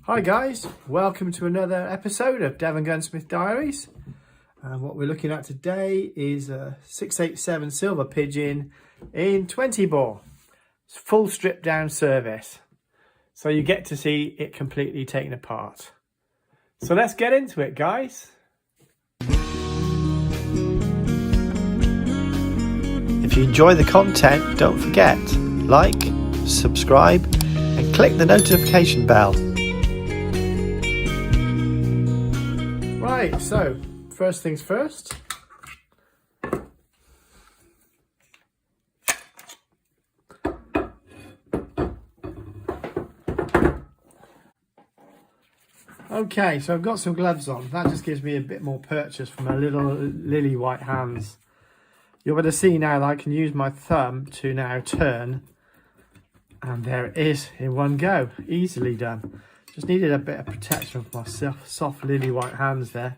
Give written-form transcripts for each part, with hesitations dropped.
Hi guys, welcome to another episode of Devongunsmith Diaries. And what we're looking at today is a 687 Silver Pigeon in 20 bore. It's full strip down service. So you get to see it completely taken apart. So let's get into it, guys. If you enjoy the content, don't forget, like, subscribe and click the notification bell. Right, so first things first. Okay, so I've got some gloves on. That just gives me a bit more purchase for my little lily white hands. You're going to see now that I can use my thumb to now turn. And there it is in one go. Easily done. Just needed a bit of protection for my soft lily white hands there.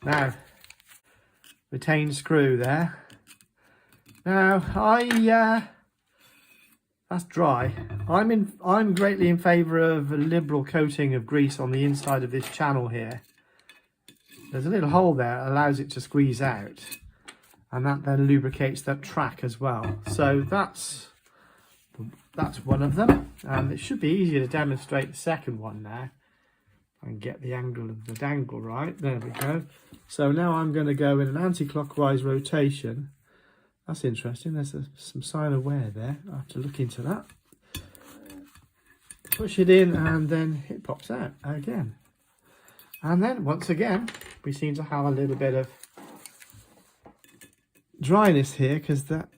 Now, retained screw there. Now, that's dry. I'm greatly in favour of a liberal coating of grease on the inside of this channel here. There's a little hole there that allows it to squeeze out, and that then lubricates that track as well. So that's one of them, and it should be easier to demonstrate the second one now. And get the angle of the dangle right. There we go. So now I'm going to go in an anti-clockwise rotation. That's interesting. There's some sign of wear there. I'll have to look into that. Push it in and then it pops out again. And then once again, we seem to have a little bit of dryness here because that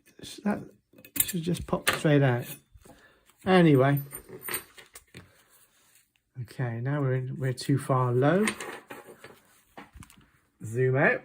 should just pop straight out. Anyway. Okay, now we're too far low. Zoom out.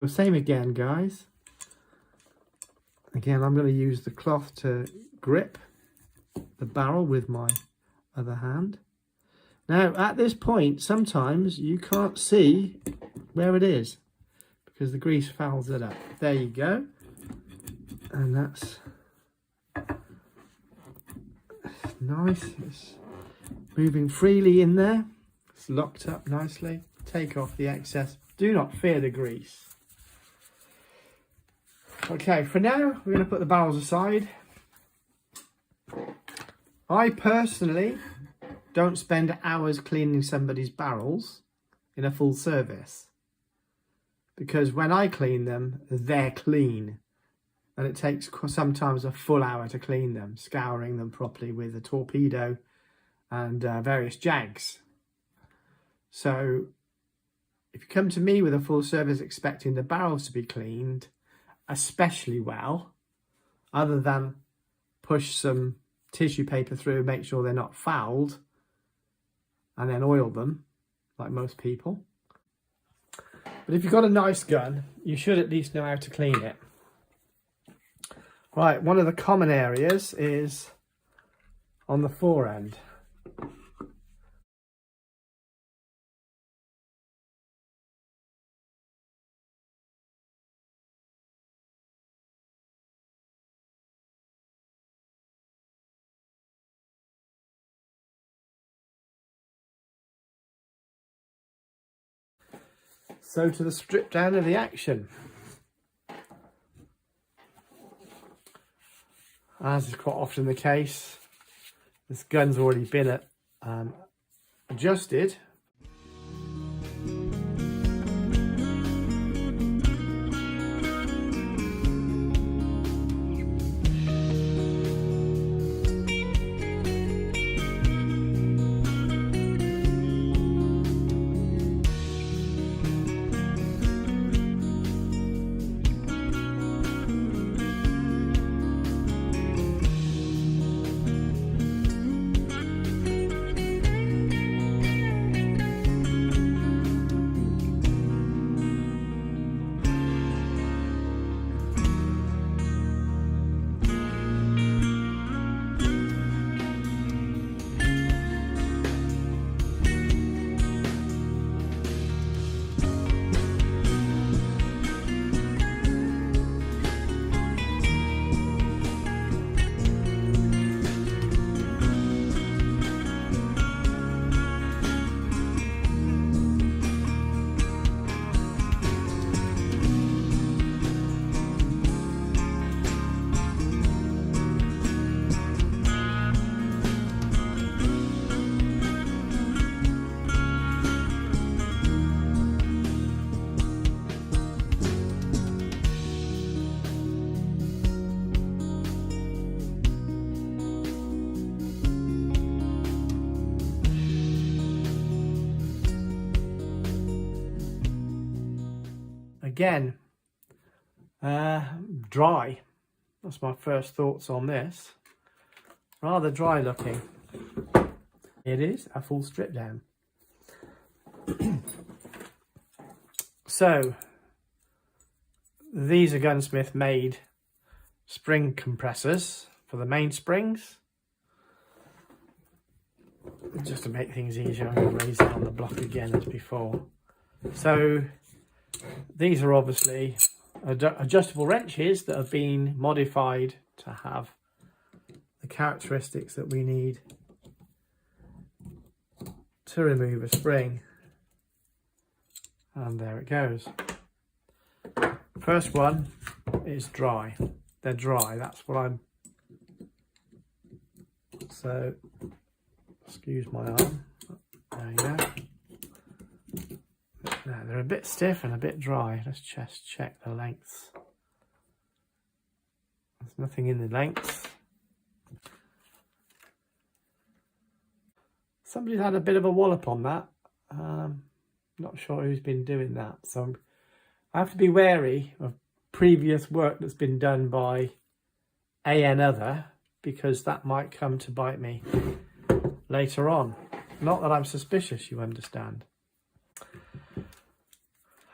The same again, guys. Again, I'm going to use the cloth to grip the barrel with my other hand. Now, at this point, sometimes you can't see where it is because the grease fouls it up. There you go. And that's nice. It's moving freely in there. It's locked up nicely. Take off the excess. Do not fear the grease. Okay, for now, we're going to put the barrels aside. I personally don't spend hours cleaning somebody's barrels in a full service. Because when I clean them, they're clean. And it takes sometimes a full hour to clean them, scouring them properly with a torpedo and various jags. So, if you come to me with a full service expecting the barrels to be cleaned, especially well, other than push some tissue paper through, make sure they're not fouled, and then oil them, like most people. But if you've got a nice gun, you should at least know how to clean it. Right, one of the common areas is on the fore end. So to the strip down of the action. As is quite often the case, this gun's already been adjusted. Again, dry. That's my first thoughts on this. Rather dry looking. It is a full strip down. So, these are Gunsmith made spring compressors for the mainsprings. Just to make things easier, I'm going to raise it on the block again as before. So, these are obviously adjustable wrenches that have been modified to have the characteristics that we need to remove a spring. And there it goes. First one is dry. They're dry, that's what I'm... So, excuse my arm. There you go. Now, they're a bit stiff and a bit dry. Let's just check the lengths. There's nothing in the lengths. Somebody's had a bit of a wallop on that. Not sure who's been doing that. So I have to be wary of previous work that's been done by another, because that might come to bite me later on. Not that I'm suspicious, you understand.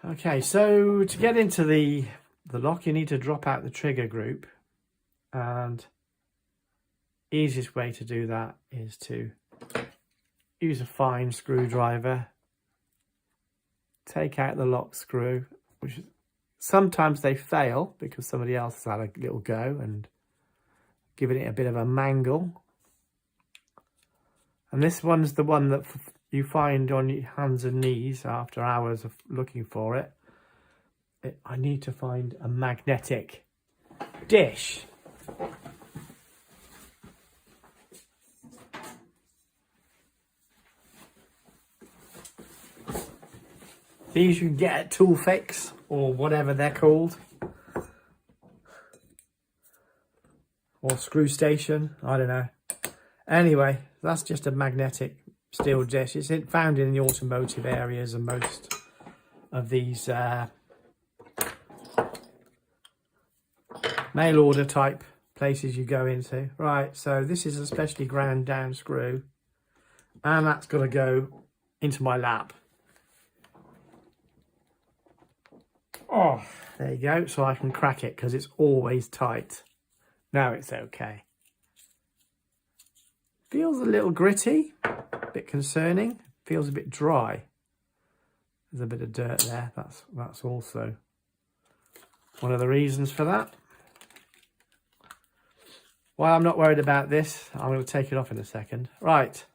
Okay, so to get into the lock, you need to drop out the trigger group, and easiest way to do that is to use a fine screwdriver, take out the lock screw, which sometimes they fail because somebody else has had a little go and given it a bit of a mangle. And this one's the one that you find on your hands and knees after hours of looking for it. I need to find a magnetic dish. These you can get at Tool Fix or whatever they're called. Or Screw Station, I don't know. Anyway, that's just a magnetic steel dish. It's found in the automotive areas and most of these mail order type places you go into. Right, so this is a specially ground down screw, and that's got to go into my lap. Oh, there you go, so I can crack it because it's always tight. Now it's okay. Feels a little gritty, a bit concerning, feels a bit dry. There's a bit of dirt there, that's also one of the reasons for that. Well, I'm not worried about this. I'm going to take it off in a second. Right,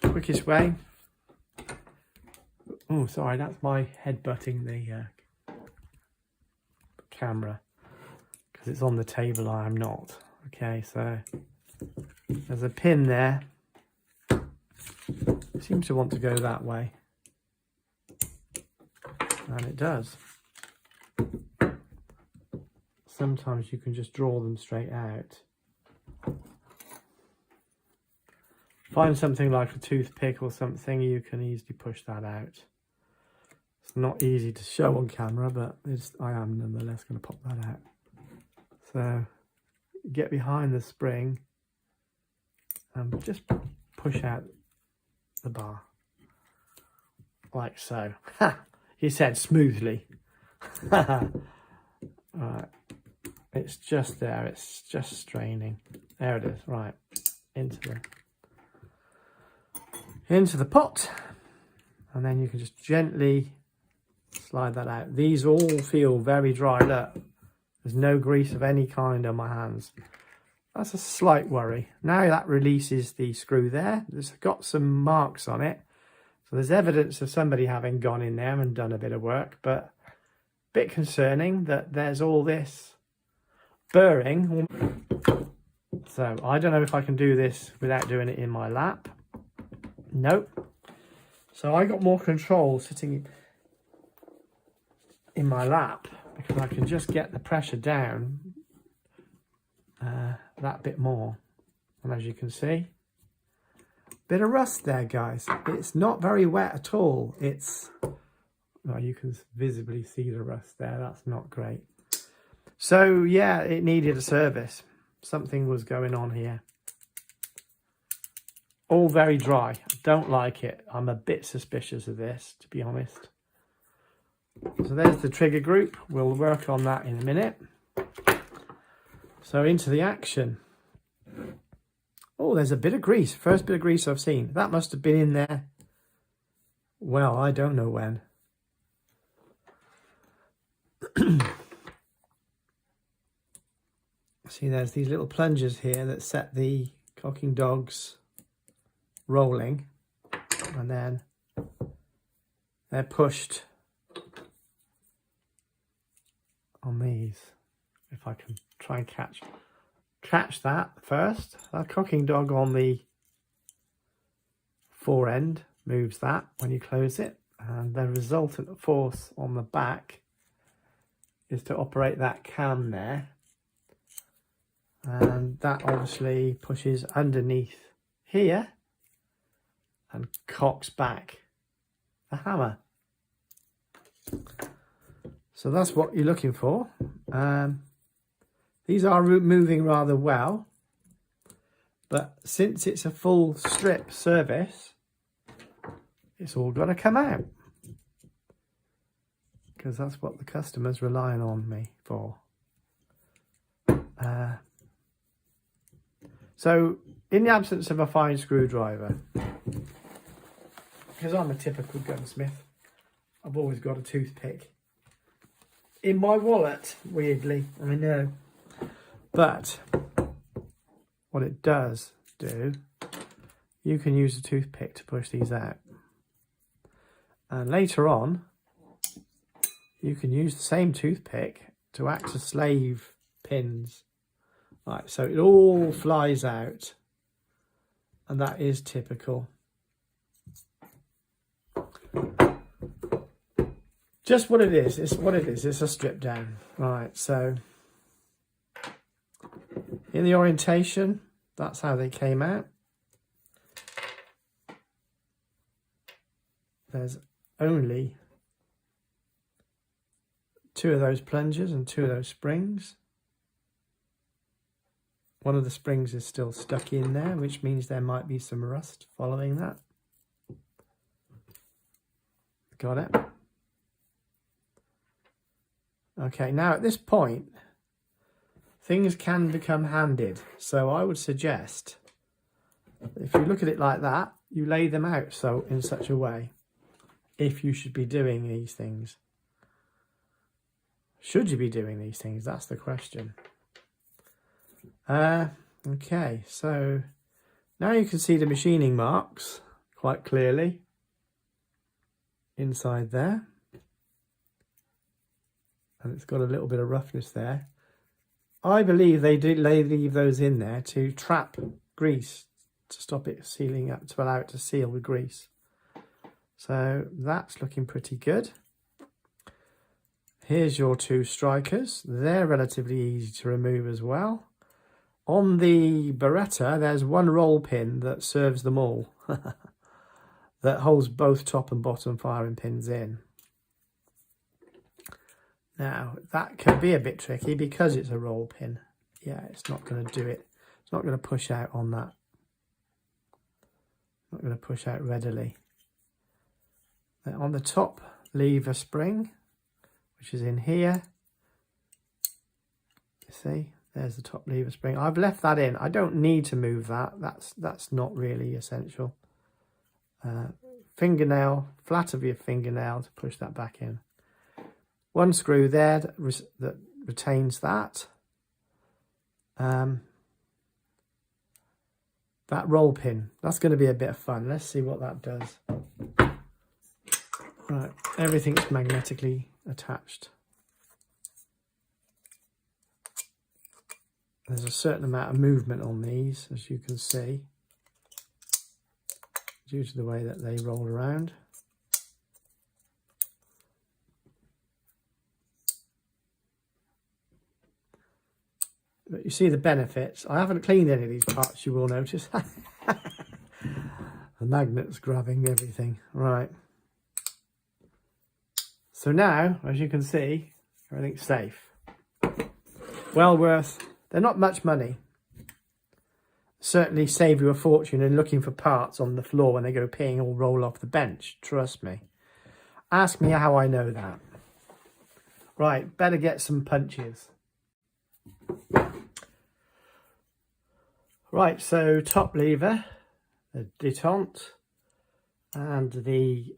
quickest way. Oh, sorry, that's my head butting the camera because it's on the table. I am not. Okay, so there's a pin there. It seems to want to go that way, and it does. Sometimes you can just draw them straight out. Find something like a toothpick or something, you can easily push that out. It's not easy to show on camera, but I am nonetheless going to pop that out. So get behind the spring and just push out the bar like so. Ha! He said smoothly. Right, it's just there, it's just straining. There it is. Right, into the pot, and then you can just gently slide that out. These all feel very dry. Look, there's no grease of any kind on my hands. That's a slight worry. Now that releases the screw there. It's got some marks on it, so there's evidence of somebody having gone in there and done a bit of work, but a bit concerning that there's all this burring. So I don't know if I can do this without doing it in my lap. Nope. So I got more control sitting in my lap because I can just get the pressure down that bit more. And as you can see, bit of rust there, guys. It's not very wet at all. It's, well, you can visibly see the rust there. That's not great. So yeah, it needed a service. Something was going on here. All very dry. I don't like it. I'm a bit suspicious of this, to be honest. So there's the trigger group. We'll work on that in a minute. So into the action. Oh, there's a bit of grease. First bit of grease I've seen. That must have been in there. Well, I don't know when. See, there's these little plungers here that set the cocking dogs rolling, and then they're pushed on these. If I can try and catch that first. That cocking dog on the fore end moves that when you close it, and the resultant force on the back is to operate that cam there, and that obviously pushes underneath here and cocks back the hammer. So that's what you're looking for. These are moving rather well, but since it's a full strip service, it's all got to come out, because that's what the customer's relying on me for. So in the absence of a fine screwdriver, because I'm a typical gunsmith, I've always got a toothpick in my wallet, weirdly, I know. But what it does do, you can use a toothpick to push these out. And later on, you can use the same toothpick to act as slave pins. Right, so it all flies out. And that is typical. Just what it is. It's what it is. It's a strip down. Right, so in the orientation, that's how they came out. There's only 2 of those plungers and 2 of those springs. One of the springs is still stuck in there, which means there might be some rust following that. Got it? Okay, now at this point, things can become handed. So I would suggest, if you look at it like that, you lay them out so in such a way, if you should be doing these things. Should you be doing these things? That's the question. Okay, so now you can see the machining marks quite clearly. inside there. And it's got a little bit of roughness there. I believe they leave those in there to trap grease, to stop it sealing up, to allow it to seal with grease. So that's looking pretty good. Here's your two strikers. They're relatively easy to remove as well. On the Beretta, there's one roll pin that serves them all. That holds both top and bottom firing pins in. Now, that can be a bit tricky because it's a roll pin. Yeah, it's not going to do it. It's not going to push out on that. Not going to push out readily. Now, on the top lever spring, which is in here, you see, there's the top lever spring. I've left that in. I don't need to move that. That's not really essential. Fingernail, flat of your fingernail to push that back in. One screw there that retains that. That roll pin, that's going to be a bit of fun. Let's see what that does. Right, everything's magnetically attached. There's a certain amount of movement on these, as you can see, due to the way that they roll around. But you see the benefits. I haven't cleaned any of these parts, you will notice. The magnet's grabbing everything. Right. So now, as you can see, everything's safe. Well worth, they're not much money. Certainly save you a fortune in looking for parts on the floor when they go peeing or roll off the bench. Trust me. Ask me how I know that. Right, better get some punches. Right, so top lever, the detente, and the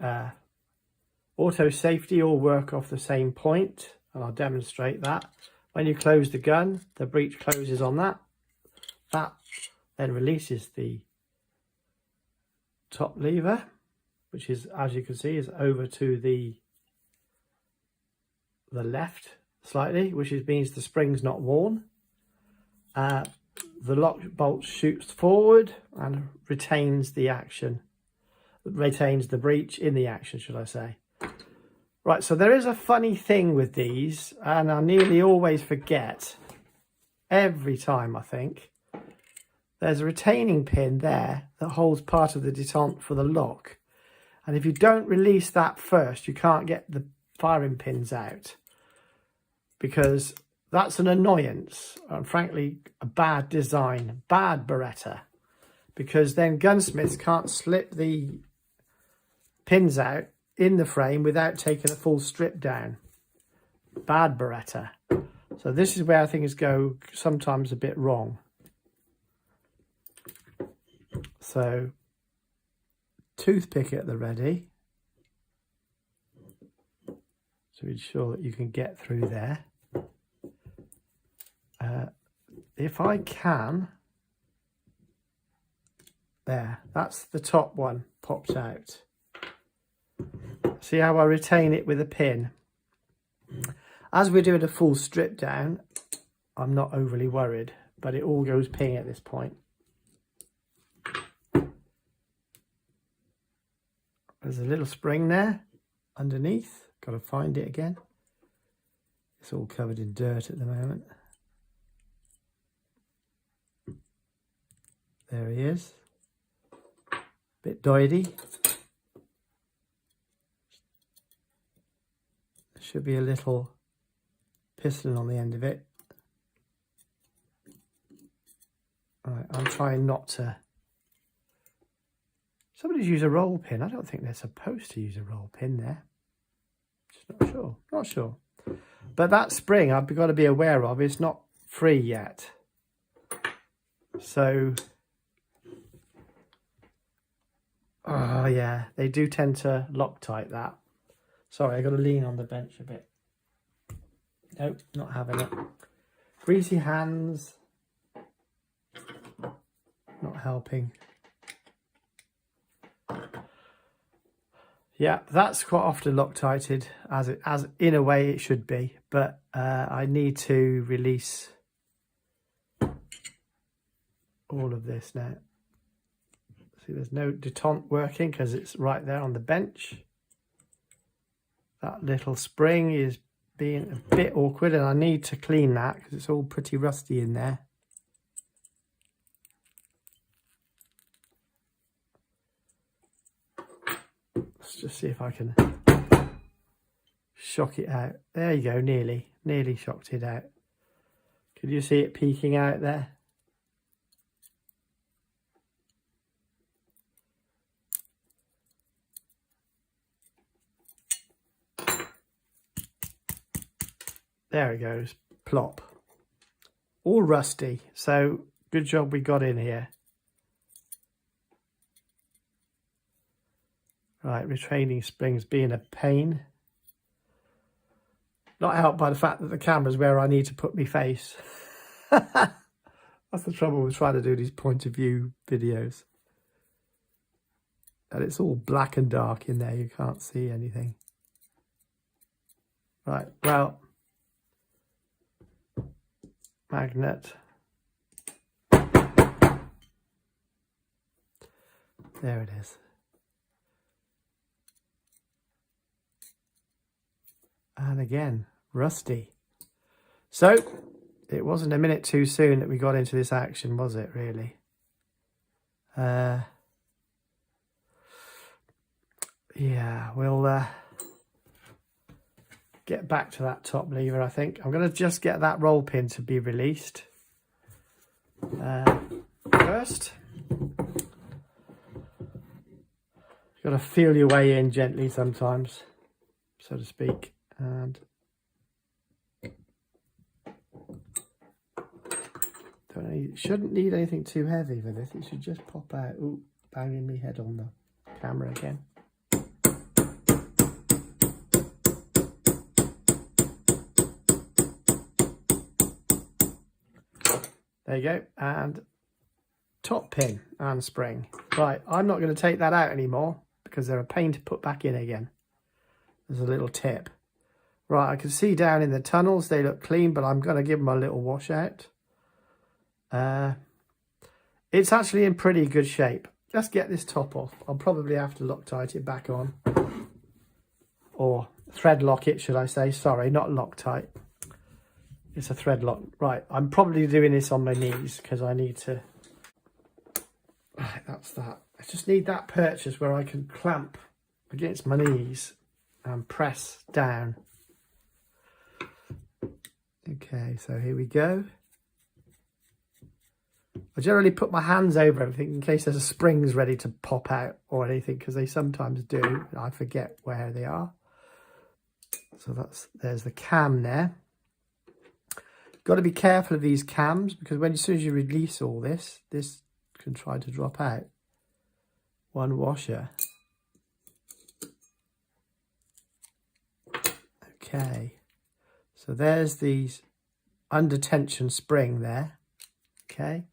auto safety all work off the same point, and I'll demonstrate that. When you close the gun, the breech closes on that. That then releases the top lever, which is, as you can see, is over to the left slightly, which means the spring's not worn. The lock bolt shoots forward and retains the action, retains the breech in the action, should I say. Right, so there is a funny thing with these, and I nearly always forget, every time I think. There's a retaining pin there that holds part of the detente for the lock. And if you don't release that first, you can't get the firing pins out, because that's an annoyance and frankly a bad design, bad Beretta, because then gunsmiths can't slip the pins out in the frame without taking a full strip down. Bad Beretta. So this is where things go sometimes a bit wrong. So toothpick at the ready to ensure that you can get through there. If I can, there, that's the top one popped out. See how I retain it with a pin? As we're doing a full strip down, I'm not overly worried, but it all goes ping at this point. There's a little spring there underneath. Got to find it again. It's all covered in dirt at the moment. There he is. Bit doidy. There should be a little piston on the end of it. Right, I'm trying not to. Somebody's used a roll pin. I don't think they're supposed to use a roll pin there. Just not sure. Not sure. But that spring I've got to be aware of. It's not free yet. So, oh yeah, they do tend to Loctite that. Sorry, I got to lean on the bench a bit. Nope, not having it. Greasy hands. Not helping. Yeah, that's quite often Loctited, as in a way it should be, but I need to release all of this now. See, there's no detente working because it's right there on the bench. That little spring is being a bit awkward, and I need to clean that because it's all pretty rusty in there. Let's just see if I can shock it out. There you go, nearly shocked it out. Could you see it peeking out there? There it goes, plop. All rusty, so good job we got in here. Right, retraining springs being a pain. Not helped by the fact that the camera's where I need to put my face. That's the trouble with trying to do these point of view videos. And it's all black and dark in there, you can't see anything. Right, well, magnet. There it is. And again, rusty. So, it wasn't a minute too soon that we got into this action, was it, really? Yeah, we'll get back to that top lever, I think. I'm going to just get that roll pin to be released. First, you've got to feel your way in gently sometimes, so to speak. And shouldn't need anything too heavy for this. It should just pop out. Ooh, banging my head on the camera again. There you go. And top pin and spring. Right, I'm not going to take that out anymore because they're a pain to put back in again. There's a little tip. Right, I can see down in the tunnels, they look clean, but I'm going to give them a little wash out. It's actually in pretty good shape. Let's get this top off. I'll probably have to Loctite it back on. Or thread lock it, should I say. Sorry, not Loctite. It's a thread lock. Right, I'm probably doing this on my knees because I need to... Right, that's that. I just need that purchase where I can clamp against my knees and press down. Okay, so here we go. I generally put my hands over everything in case there's a springs ready to pop out or anything, because they sometimes do. I forget where they are. So there's the cam there. Got to be careful of these cams because as soon as you release all this, this can try to drop out. One washer. Okay. So there's the under tension spring there. Okay.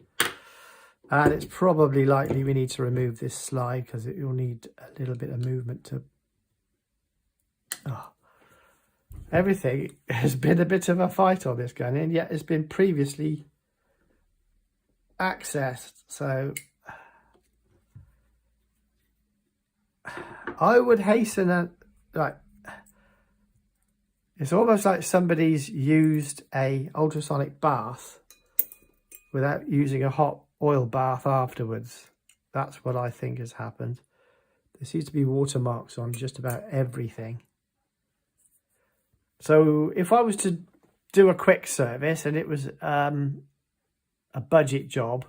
And it's probably likely we need to remove this slide because it will need a little bit of movement to... Oh. Everything has been a bit of a fight on this gun, and yet it's been previously accessed. So I would hasten a... Right. It's almost like somebody's used a ultrasonic bath without using a hot oil bath afterwards. That's what I think has happened. There seems to be watermarks on just about everything. So if I was to do a quick service and it was a budget job,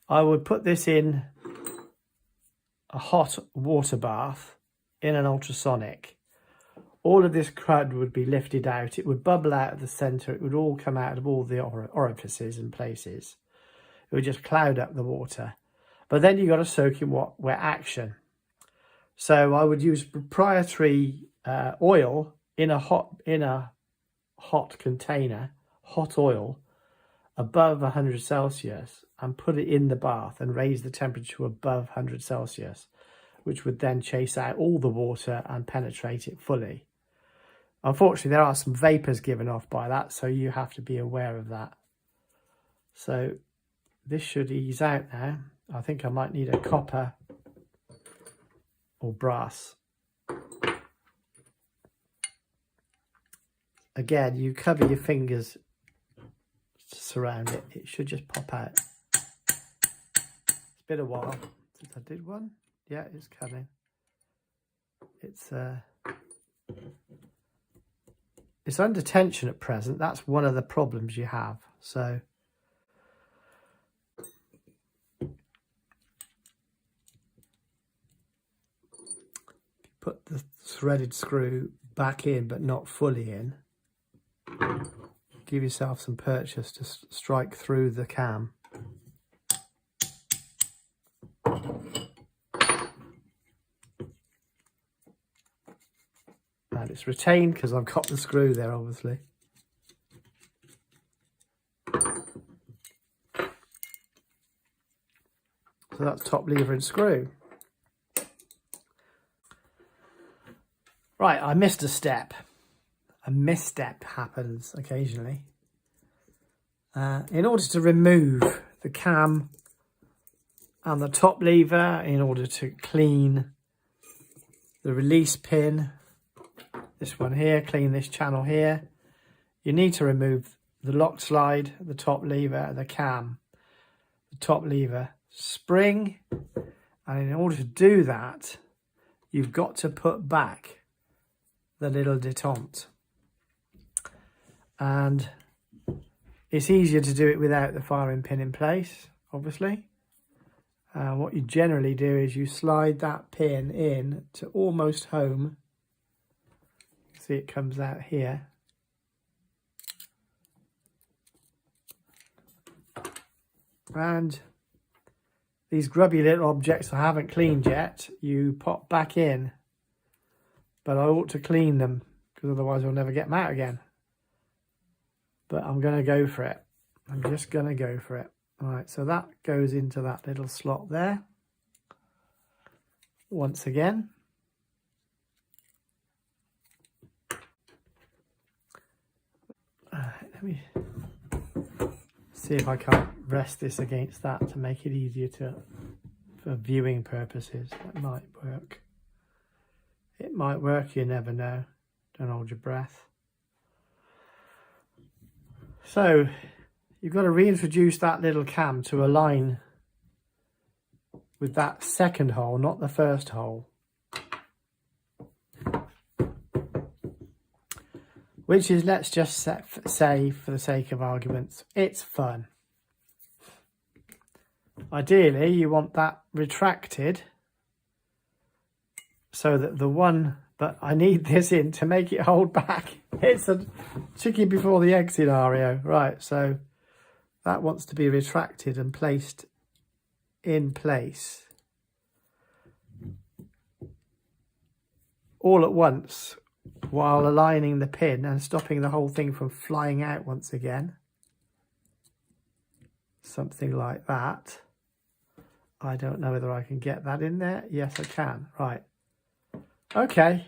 I would put this in a hot water bath in an ultrasonic. All of this crud would be lifted out. It would bubble out of the centre. It would all come out of all the orifices and places. It would just cloud up the water. But then you've got to soak in wet action. So I would use proprietary oil in a hot container, hot oil, above 100 Celsius, and put it in the bath and raise the temperature above 100 Celsius. which would then chase out all the water and penetrate it fully. Unfortunately, there are some vapours given off by that, so you have to be aware of that. So this should ease out now. I think I might need a copper or brass. Again, you cover your fingers to surround it. It should just pop out. It's been a while since I did one. Yeah, it's coming. It's under tension at present. That's one of the problems you have. So put the threaded screw back in, but not fully in. Give yourself some purchase to strike through the cam. And it's retained because I've got the screw there, obviously. So that's top lever and screw. Right, I missed a step. A misstep happens occasionally. In order to remove the cam and the top lever, in order to clean the release pin, this one here, clean this channel here, you need to remove the lock slide, the top lever, the cam, the top lever, spring, and in order to do that, you've got to put back the little detente. And it's easier to do it without the firing pin in place, obviously. What you generally do is you slide that pin in to almost home. See, it comes out here. And these grubby little objects I haven't cleaned yet, you pop back in. But I ought to clean them, because otherwise I'll never get them out again. But I'm going to go for it. I'm just going to go for it. All right, so that goes into that little slot there. Once again. Let me see if I can't rest this against that to make it easier for viewing purposes. That might work. It might work, you never know. Don't hold your breath. So you've got to reintroduce that little cam to align with that second hole, not the first hole. Which is, let's just say, for the sake of arguments, it's fun. Ideally, you want that retracted so that the one, but I need this in to make it hold back. It's a chicken before the egg scenario. Right, so that wants to be retracted and placed in place all at once, while aligning the pin and stopping the whole thing from flying out once again. Something like that. I don't know whether I can get that in there. Yes, I can. Right. Okay.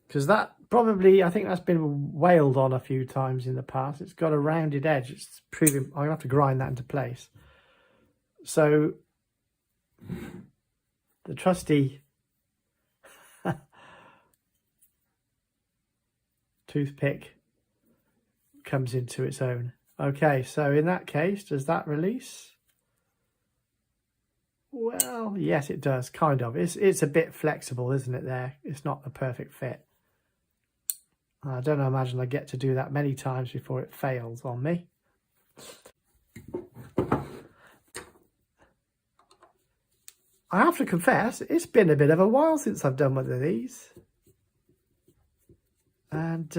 Because that probably, I think that's been wailed on a few times in the past. It's got a rounded edge. It's proving, I'm going to have to grind that into place. So the trusty toothpick comes into its own. Okay, so in that case, does that release? Well, yes, it does, kind of. It's a bit flexible, isn't it, there? It's not the perfect fit. I don't imagine I get to do that many times before it fails on me. I have to confess, it's been a bit of a while since I've done one of these. And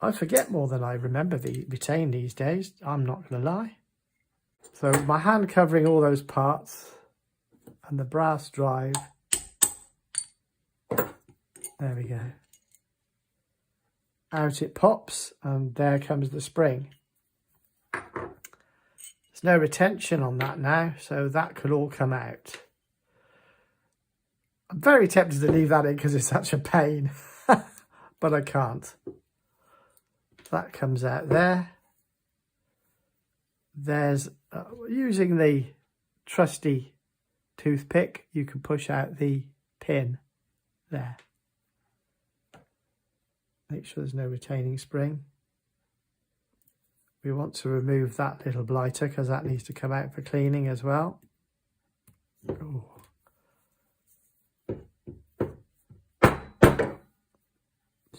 I forget more than I retain these days. I'm not going to lie. So my hand covering all those parts and the brass drive. There we go. Out it pops and there comes the spring. There's no retention on that now, so that could all come out. I'm very tempted to leave that in because it's such a pain, but I can't. That comes out there. There's, using the trusty toothpick, you can push out the pin there. Make sure there's no retaining spring. We want to remove that little blighter because that needs to come out for cleaning as well. Ooh.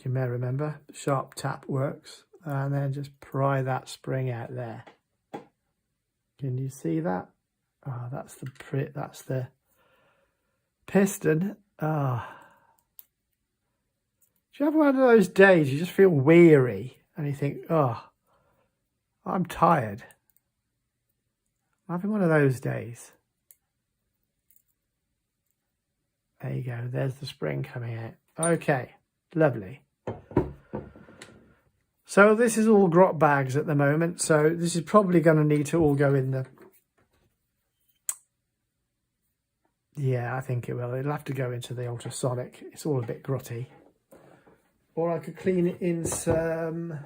You may remember, sharp tap works, and then just pry that spring out there. Can you see that? Oh, that's the piston. Ah. Do you have one of those days you just feel weary and you think, oh, I'm tired? I'm having one of those days. There you go. There's the spring coming out. Okay, lovely. So this is all grot bags at the moment. So this is probably going to need to all go in the... Yeah, I think it will. It'll have to go into the ultrasonic. It's all a bit grotty. Or I could clean it in some...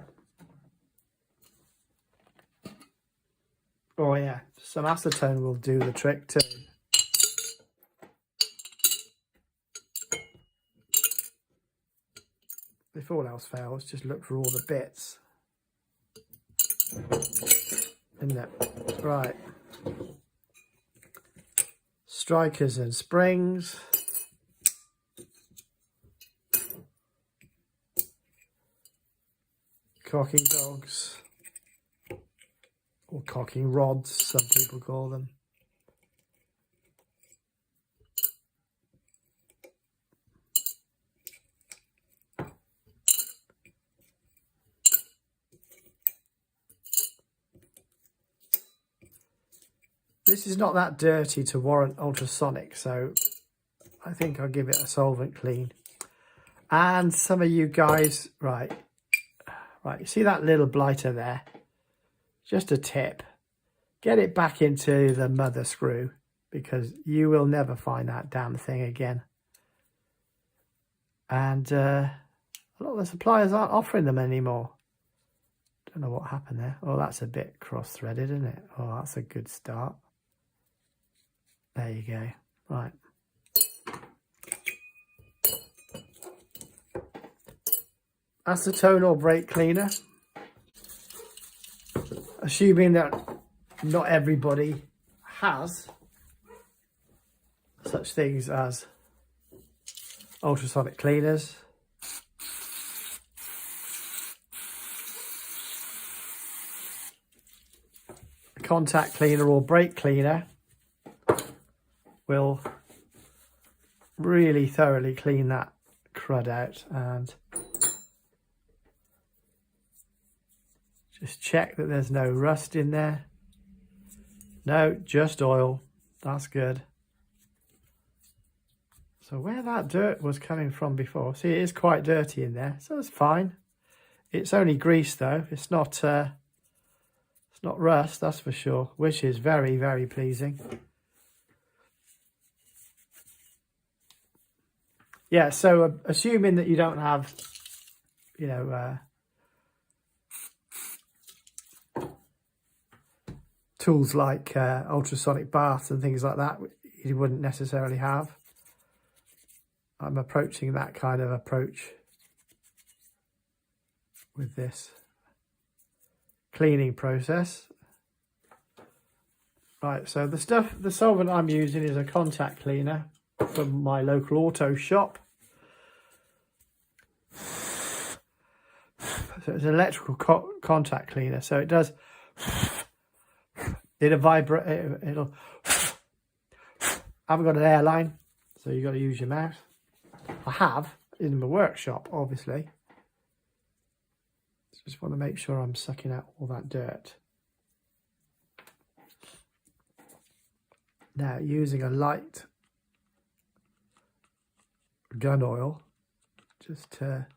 Oh yeah, some acetone will do the trick too. If all else fails, just look for all the bits. Isn't it? Right. Strikers and springs. Cocking dogs. Or cocking rods, some people call them. This is not that dirty to warrant ultrasonic, so I think I'll give it a solvent clean. And some of you guys, right, you see that little blighter there? Just a tip. Get it back into the mother screw because you will never find that damn thing again. And a lot of the suppliers aren't offering them anymore. Don't know what happened there. Oh, that's a bit cross-threaded, isn't it? Oh, that's a good start. There you go. Right. Acetone or brake cleaner. Assuming that not everybody has such things as ultrasonic cleaners. A contact cleaner or brake cleaner will really thoroughly clean that crud out, and just check that there's no rust in there. No, just oil. That's good. So where that dirt was coming from before, see, it is quite dirty in there, so it's fine. It's only grease though. It's not rust, that's for sure, which is very, very pleasing. Yeah, so assuming that you don't have, you know, tools like ultrasonic baths and things like that, you wouldn't necessarily have. I'm approaching that kind of approach with this cleaning process. Right, so the solvent I'm using is a contact cleaner from my local auto shop. So it's an electrical contact cleaner, so it does, it'll vibrate, it'll, I haven't got an airline, so you've got to use your mouth. I have in my workshop, obviously. Just want to make sure I'm sucking out all that dirt. Now, using a light gun oil, just to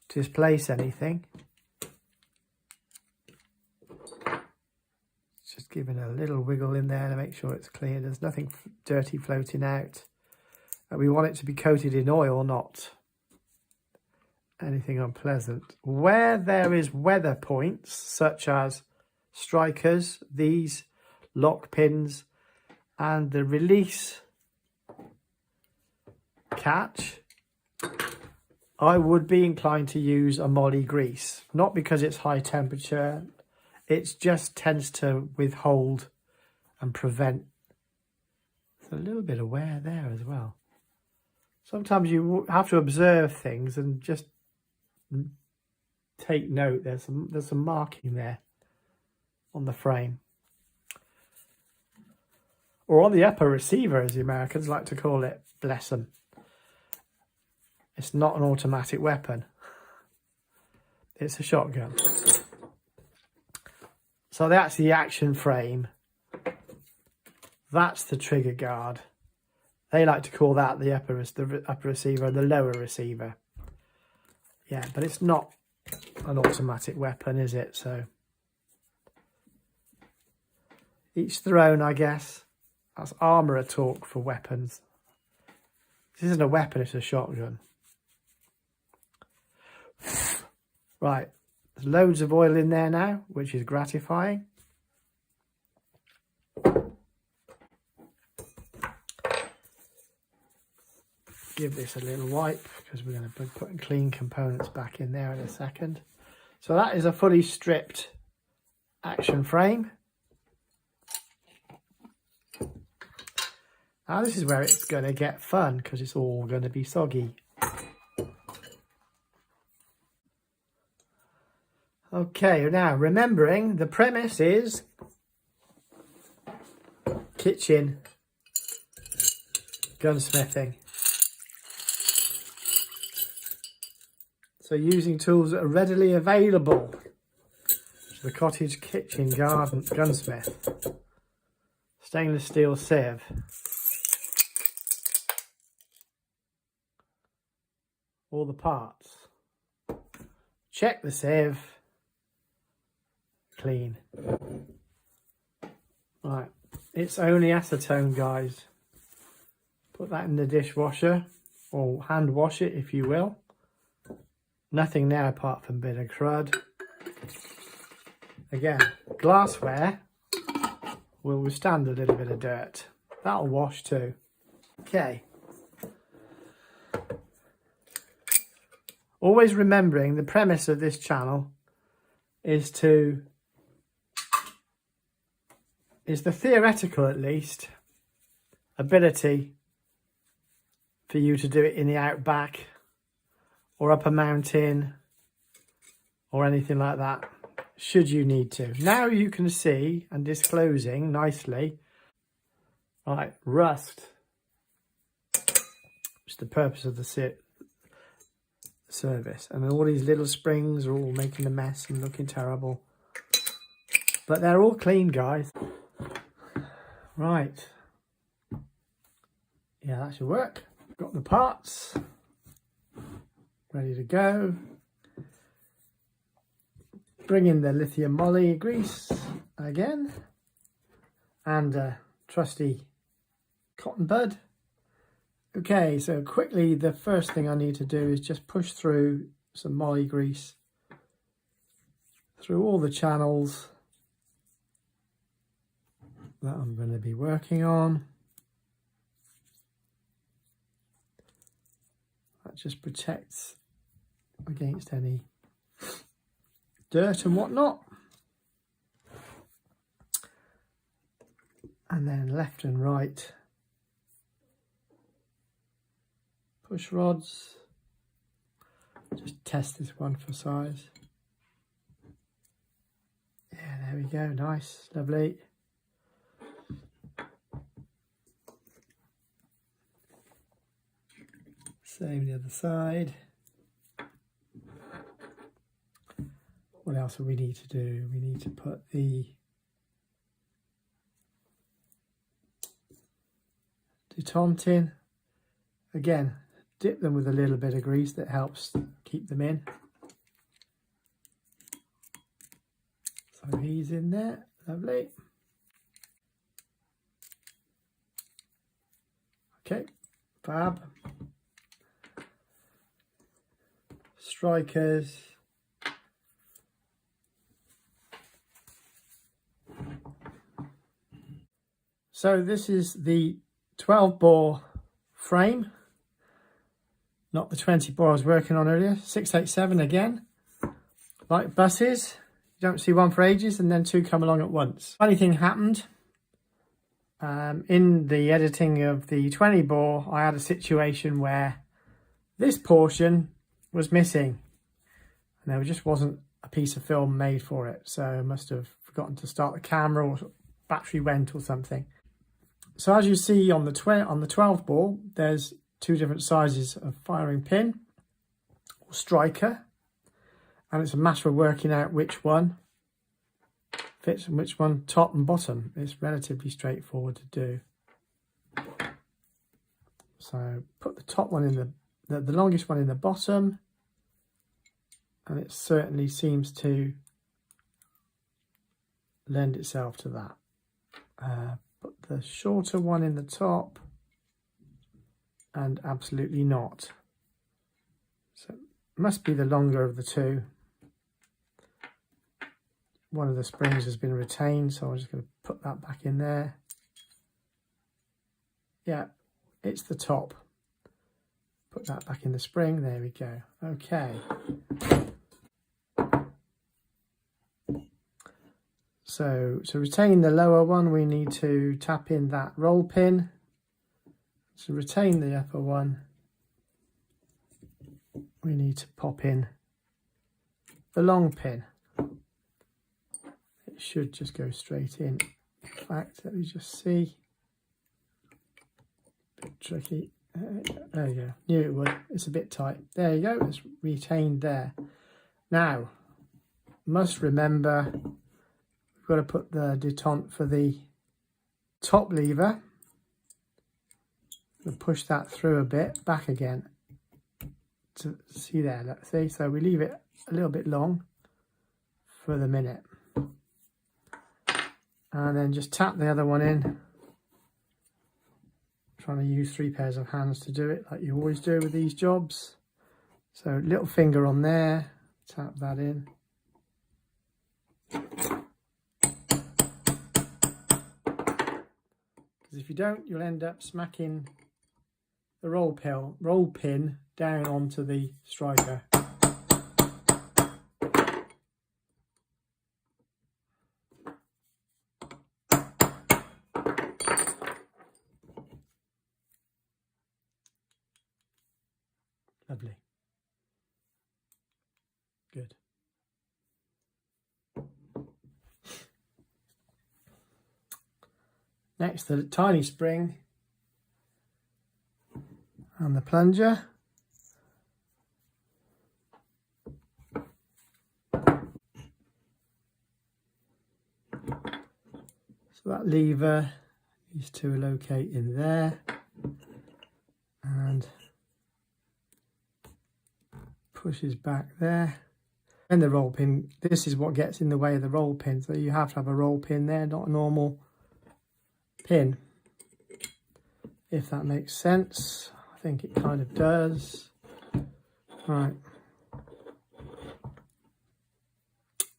displace anything. Just giving a little wiggle in there to make sure it's clear. There's nothing dirty floating out. And we want it to be coated in oil, not anything unpleasant. Where there is weather points, such as strikers, these lock pins, and the release catch, I would be inclined to use a moly grease. Not because it's high temperature, it just tends to withhold and prevent. There's a little bit of wear there as well. Sometimes you have to observe things and just take note. There's some marking there on the frame. Or on the upper receiver, as the Americans like to call it. Bless them. It's not an automatic weapon. It's a shotgun. So that's the action frame. That's the trigger guard. They like to call that the upper receiver and the lower receiver. Yeah, but it's not an automatic weapon, is it? So each their own, I guess. That's armourer talk for weapons. This isn't a weapon, it's a shotgun. Right, there's loads of oil in there now, which is gratifying. Give this a little wipe because we're going to be putting clean components back in there in a second. So that is a fully stripped action frame. Now this is where it's going to get fun because it's all going to be soggy. Okay, now remembering the premise is kitchen gunsmithing. So using tools that are readily available. The Cottage Kitchen Gunsmith. Stainless steel sieve. All the parts. Check the sieve. Clean. Right, it's only acetone, guys. Put that in the dishwasher or hand wash it if you will. Nothing there apart from a bit of crud. Again, glassware will withstand a little bit of dirt. That'll wash too. Okay. Always remembering the premise of this channel is the theoretical, at least, ability for you to do it in the outback or up a mountain or anything like that, should you need to. Now you can see, and disclosing nicely, right, rust. It's the purpose of the service. And all these little springs are all making a mess and looking terrible. But they're all clean, guys. Right. Yeah, that should work. Got the parts. Ready to go. Bring in the lithium moly grease again. And a trusty cotton bud. Okay, so quickly, the first thing I need to do is just push through some moly grease through all the channels that I'm going to be working on. That just protects against any dirt and whatnot. And then left and right push rods. Just test this one for size. Yeah, there we go. Nice, lovely. Same the other side. What else do we need to do? We need to put the detente in. Again, dip them with a little bit of grease that helps keep them in. So he's in there, lovely. Okay, fab. Strikers. So this is the 12 bore frame, not the 20 bore I was working on earlier. 687 again, like buses. You don't see one for ages and then two come along at once. Funny thing happened. In the editing of the 20 bore, I had a situation where this portion was missing and there just wasn't a piece of film made for it. So I must have forgotten to start the camera or battery went or something. So as you see on the 12 bore, there's two different sizes of firing pin or striker, and it's a matter of working out which one fits and which one top and bottom. It's relatively straightforward to do. So put the top one in the longest one in the bottom, and it certainly seems to lend itself to that. Put the shorter one in the top, and absolutely not. So it must be the longer of the two. One of the springs has been retained, so I'm just going to put that back in there. Yeah, it's the top. Put that back in the spring. There we go. Okay. So to retain the lower one, we need to tap in that roll pin. To retain the upper one, we need to pop in the long pin. It should just go straight in. In fact, let me just see. A bit tricky. There you go. Knew it would. It's a bit tight. There you go. It's retained there. Now, must remember, we've got to put the detente for the top lever. We'll push that through a bit, back again. To see there, let's see. So we leave it a little bit long for the minute. And then just tap the other one in. Trying to use 3 pairs of hands to do it, like you always do with these jobs. So little finger on there, tap that in. Because if you don't, you'll end up smacking the roll pin down onto the striker. Lovely. Good. Next, the tiny spring and the plunger. So that lever is to locate in there and pushes back there. And the roll pin, this is what gets in the way of the roll pin, so you have to have a roll pin there, not a normal pin, if that makes sense. I think it kind of does. Right,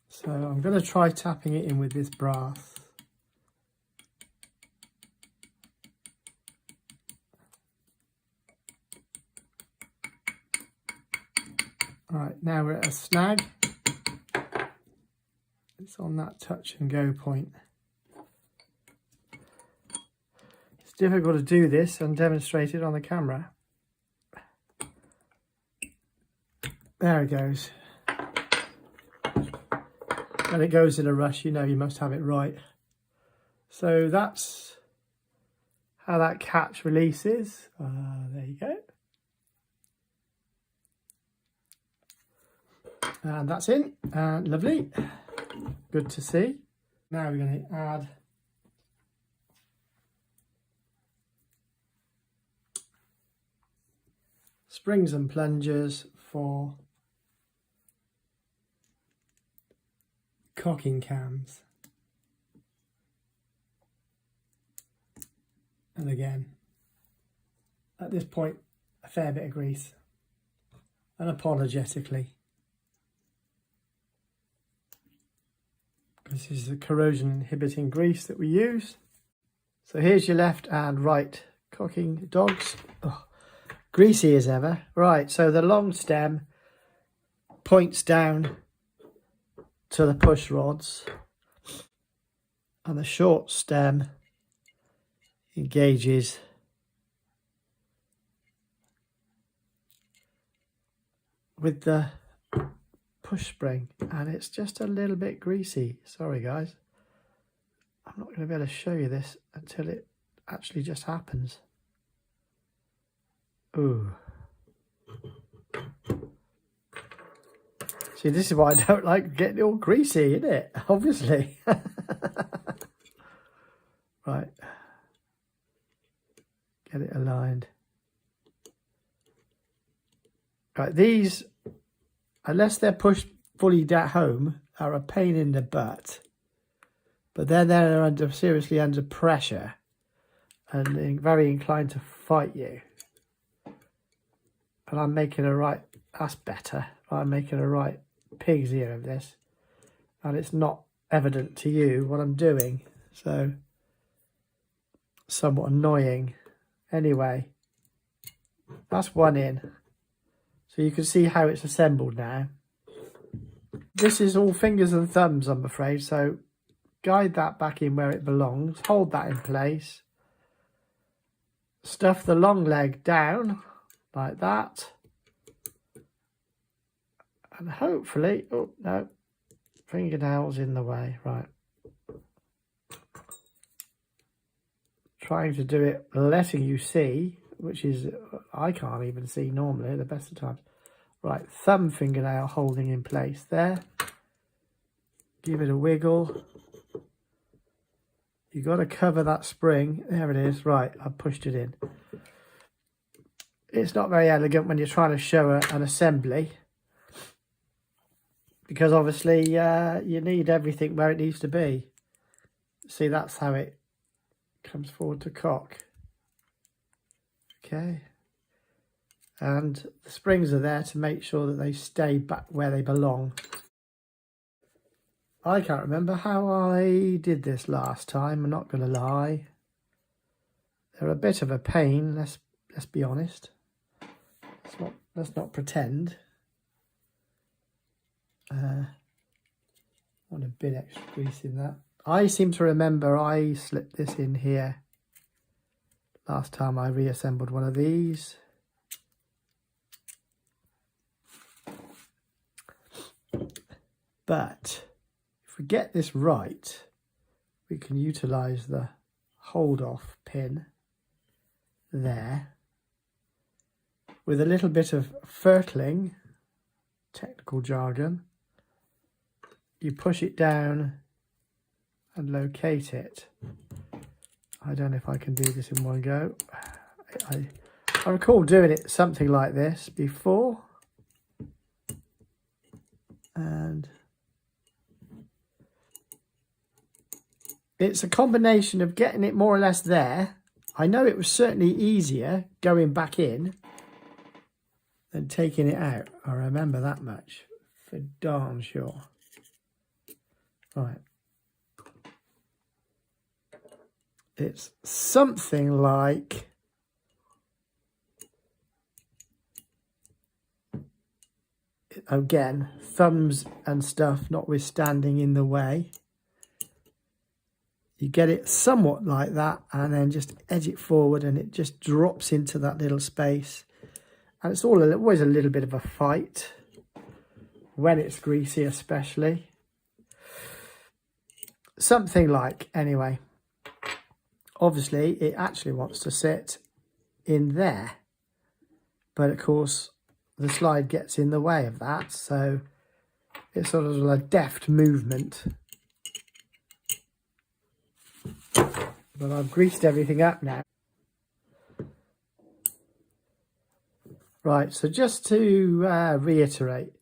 so I'm going to try tapping it in with this brass. Right, now we're at a snag. It's on that touch and go point. It's difficult to do this and demonstrate it on the camera. There it goes. When it goes in a rush, you know you must have it right. So that's how that catch releases. There you go. And that's in. Lovely. Good to see. Now we're going to add springs and plungers for cocking cams. And again, at this point, a fair bit of grease, unapologetically. This is the corrosion inhibiting grease that we use. So here's your left and right cocking dogs. Oh, greasy as ever. Right, so the long stem points down to the push rods, and the short stem engages with the push spring, and it's just a little bit greasy. Sorry guys, I'm not going to be able to show you this until it actually just happens. Ooh. See, this is why I don't like getting it all greasy, isn't it? Obviously. Right. Get it aligned. Right, these, unless they're pushed fully down home, are a pain in the butt. But then they're seriously under pressure and very inclined to fight you. And I'm making a right, that's better. I'm making a right pig's ear of this. And it's not evident to you what I'm doing. So, somewhat annoying. Anyway, that's one in. So you can see how it's assembled now. This is all fingers and thumbs, I'm afraid. So guide that back in where it belongs. Hold that in place. Stuff the long leg down like that. And hopefully, oh no, fingernails in the way, right. Trying to do it, letting you see, which is, I can't even see normally at the best of times. Right, thumb fingernail holding in place there. Give it a wiggle. You've got to cover that spring. There it is. Right, I've pushed it in. It's not very elegant when you're trying to show an assembly, because obviously you need everything where it needs to be. See, that's how it comes forward to cock. Okay. And the springs are there to make sure that they stay back where they belong. I can't remember how I did this last time, I'm not going to lie. They're a bit of a pain, let's be honest. Let's not pretend. Want a bit extra grease in that. I seem to remember I slipped this in here last time I reassembled one of these. But if we get this right, we can utilise the hold off pin there with a little bit of fertling, technical jargon. You push it down and locate it. I don't know if I can do this in one go. I recall doing it something like this before. And it's a combination of getting it more or less there. I know it was certainly easier going back in than taking it out. I remember that much for darn sure. Right. It's something like again, thumbs and stuff notwithstanding in the way. You get it somewhat like that and then just edge it forward and it just drops into that little space. And it's always a little bit of a fight when it's greasy especially. Something like, anyway. Obviously, it actually wants to sit in there. But of course, the slide gets in the way of that. So it's sort of a deft movement. But I've greased everything up now. Right, so just to reiterate,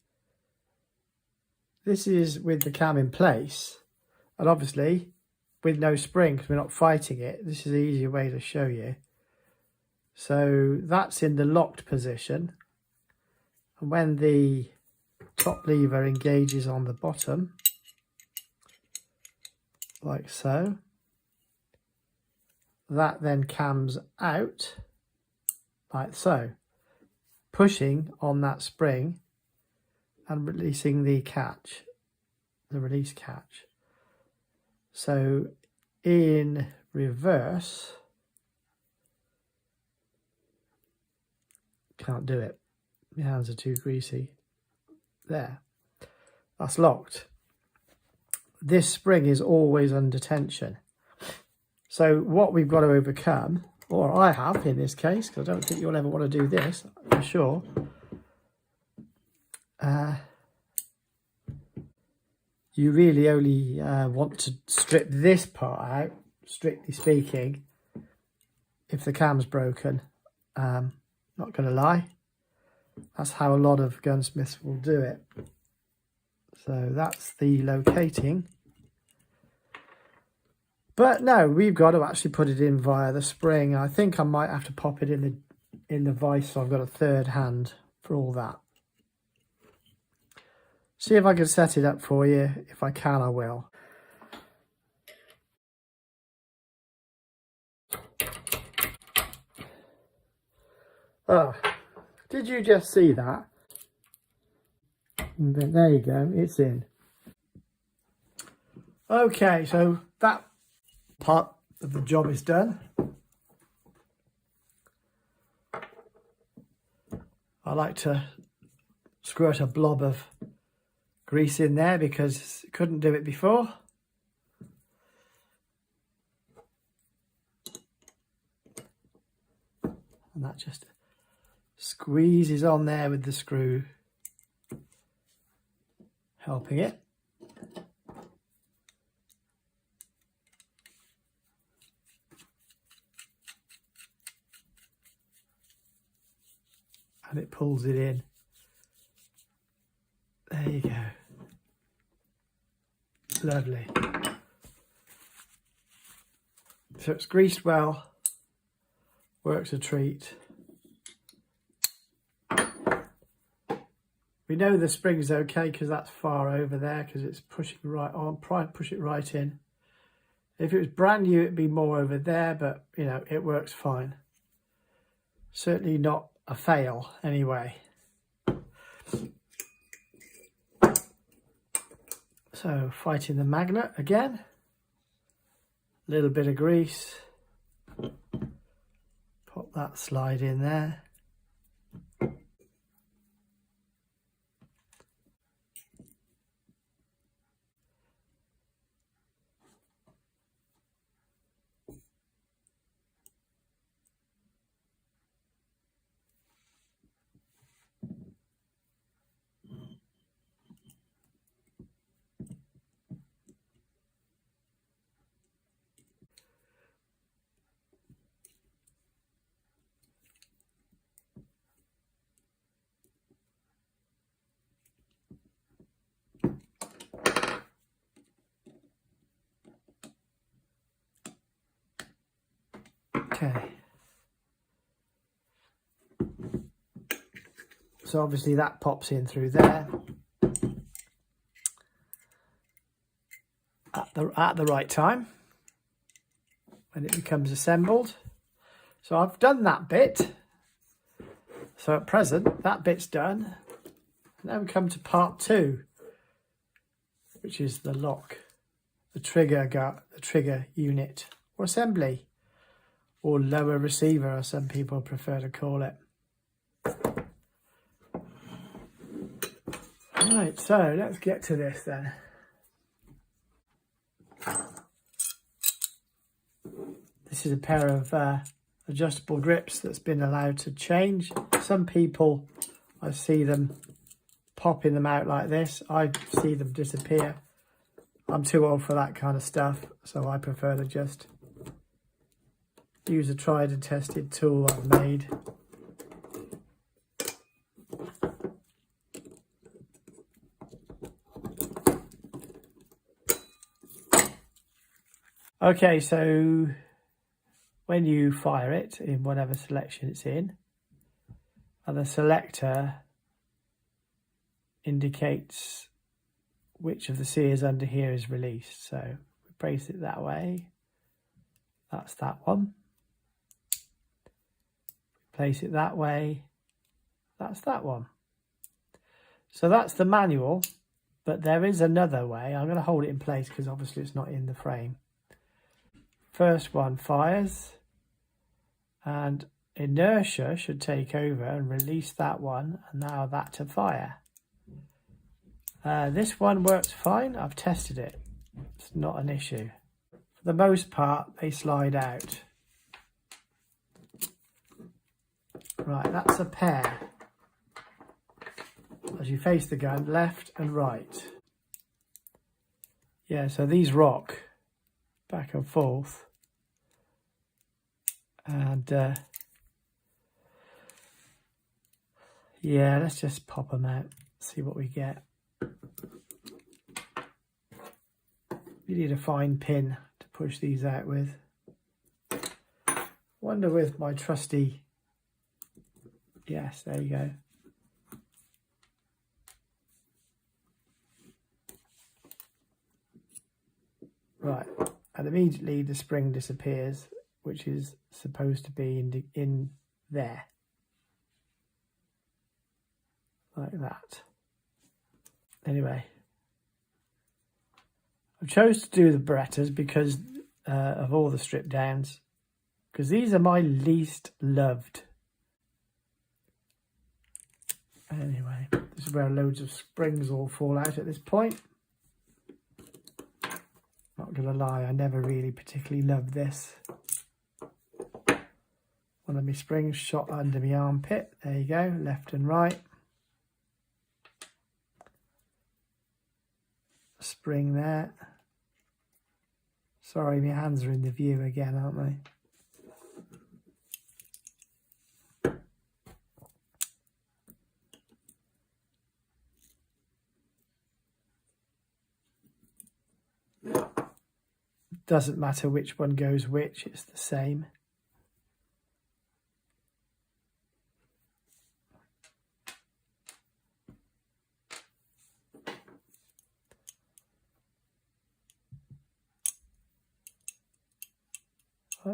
this is with the cam in place, and obviously with no spring because we're not fighting it. This is the easier way to show you. So that's in the locked position. And when the top lever engages on the bottom, like so, that then cams out like so, pushing on that spring and releasing the catch, the release catch. So in reverse, can't do it. My hands are too greasy. There, that's locked. This spring is always under tension. So what we've got to overcome, or I have in this case, because I don't think you'll ever want to do this for sure. You really only want to strip this part out, strictly speaking, if the cam's broken. Not going to lie. That's how a lot of gunsmiths will do it. So that's the locating. But no, we've got to actually put it in via the spring. I think I might have to pop it in the vise, so I've got a third hand for all that. See if I can set it up for you. If I can, I will. Oh, did you just see that? And then, there you go, it's in. Okay, so that part of the job is done. I like to squirt a blob of grease in there because I couldn't do it before. And that just squeezes on there with the screw, helping it. And it pulls it in. There you go. Lovely. So it's greased well, works a treat. We know the spring's okay because that's far over there because it's pushing right on. Push it right in. If it was brand new, it'd be more over there, but you know, it works fine. Certainly not a fail anyway. So fighting the magnet again. A little bit of grease. Pop that slide in there. Okay. So obviously that pops in through there at the right time when it becomes assembled. So I've done that bit. So at present that bit's done. Now we come to part 2, which is the lock, the trigger unit or assembly, or lower receiver, as some people prefer to call it. Right, so let's get to this then. This is a pair of adjustable grips that's been allowed to change. Some people, I see them popping them out like this. I see them disappear. I'm too old for that kind of stuff, so I prefer to just use a tried and tested tool I've made. Okay, so when you fire it in whatever selection it's in, and the selector indicates which of the sears under here is released. So we brace it that way. That's that one. Place it that way. That's that one. So that's the manual, but there is another way. I'm going to hold it in place because obviously it's not in the frame. First one fires, and inertia should take over and release that one, and now that to fire. This one works fine. I've tested it. It's not an issue. For the most part, they slide out. Right, that's a pair. As you face the gun, left and right. Yeah, so these rock back and forth. And yeah, let's just pop them out, see what we get. You need a fine pin to push these out with. Wonder with my trusty, yes, there you go. Right, and immediately the spring disappears, which is supposed to be in there. Like that. Anyway, I chose to do the Berettas because of all the strip downs, because these are my least loved. Anyway, this is where loads of springs all fall out at this point. Not gonna lie, I never really particularly loved this. One of my springs shot under my armpit. There you go, left and right. Spring there. Sorry, my hands are in the view again, aren't they? Doesn't matter which one goes which, it's the same.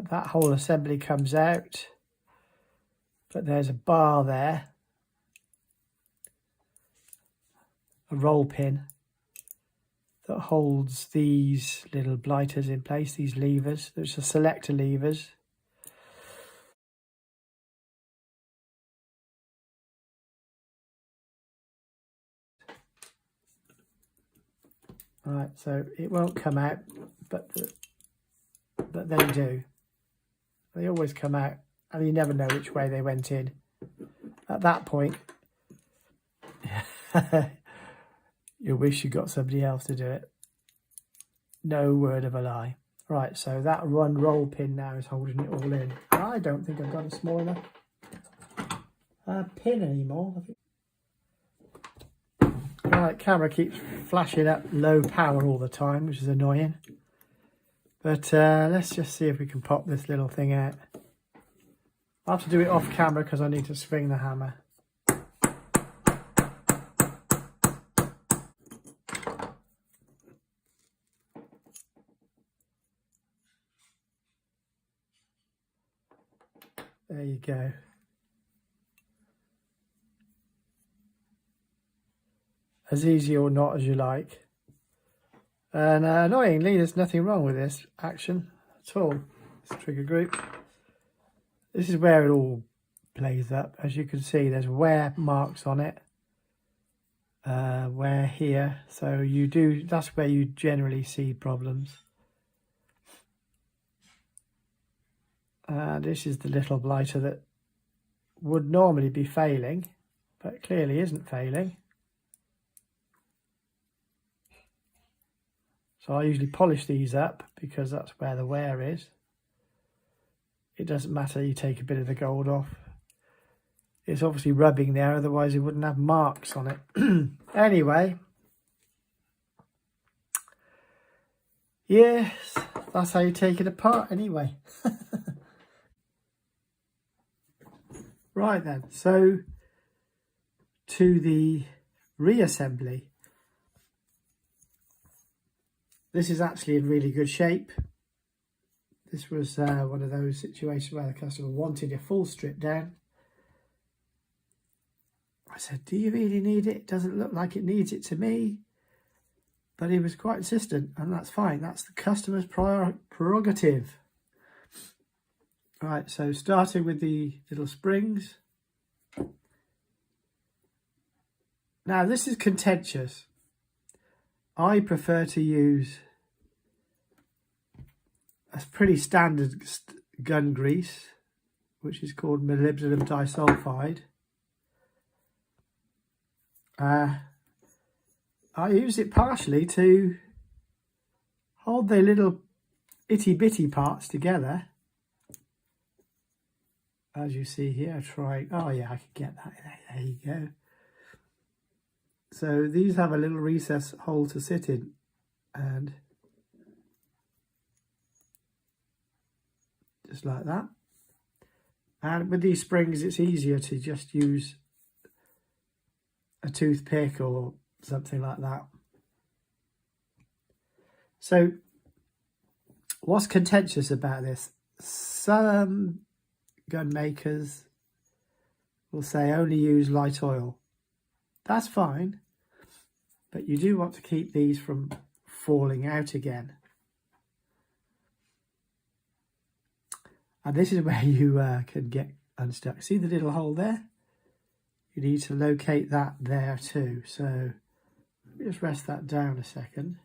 That whole assembly comes out, but there's a bar there, a roll pin that holds these little blighters in place, these levers. There's a selector levers. Right, so it won't come out, but they do. They always come out, and you never know which way they went in. At that point, you wish you got somebody else to do it. No word of a lie. Right, so that one roll pin now is holding it all in. I don't think I've got a small enough pin anymore. Right, camera keeps flashing up low power all the time, which is annoying. But let's just see if we can pop this little thing out. I'll have to do it off camera because I need to swing the hammer. There you go. As easy or not as you like. And annoyingly, there's nothing wrong with this action at all. This trigger group. This is where it all plays up. As you can see, there's wear marks on it. Wear here. So that's where you generally see problems. This is the little blighter that would normally be failing, but clearly isn't failing. So I usually polish these up because that's where the wear is. It doesn't matter, you take a bit of the gold off. It's obviously rubbing there, otherwise it wouldn't have marks on it. Anyway. Yes, that's how you take it apart anyway. Right then, so to the reassembly. This is actually in really good shape. This was one of those situations where the customer wanted a full strip down. I said, do you really need it? It doesn't look like it needs it to me. But he was quite insistent, and that's fine. That's the customer's prerogative. Right, so starting with the little springs. Now, this is contentious. I prefer to use a pretty standard gun grease, which is called molybdenum disulfide. I use it partially to hold the little itty bitty parts together. As you see here, try. Oh yeah, I can get that. There you go. So these have a little recess hole to sit in, and just like that. And with these springs, it's easier to just use a toothpick or something like that. So what's contentious about this? Some gun makers will say only use light oil. That's fine, but you do want to keep these from falling out again. And this is where you can get unstuck. See the little hole there? You need to locate that there too. So let me just rest that down a second.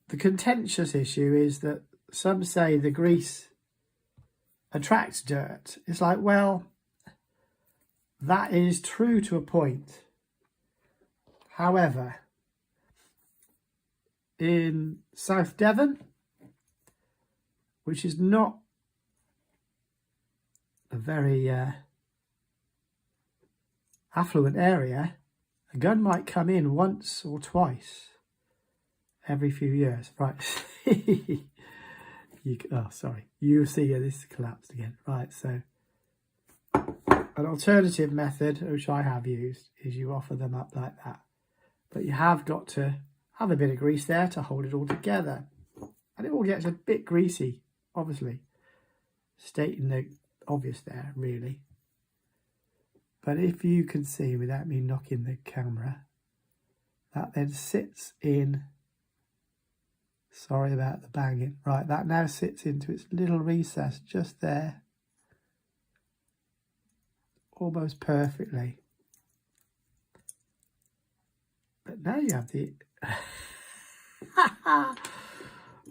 The contentious issue is that some say the grease attracts dirt. It's like, well, that is true to a point. However, in South Devon, which is not a very affluent area, a gun might come in once or twice every few years. Right. Oh, sorry. You see this collapsed again. Right, so an alternative method, which I have used, is you offer them up like that. But you have got to have a bit of grease there to hold it all together. And it all gets a bit greasy, obviously. Stating the obvious there, really. But if you can see, without me knocking the camera, that then sits in... Sorry about the banging. Right, that now sits into its little recess just there. Almost perfectly. But now you have the...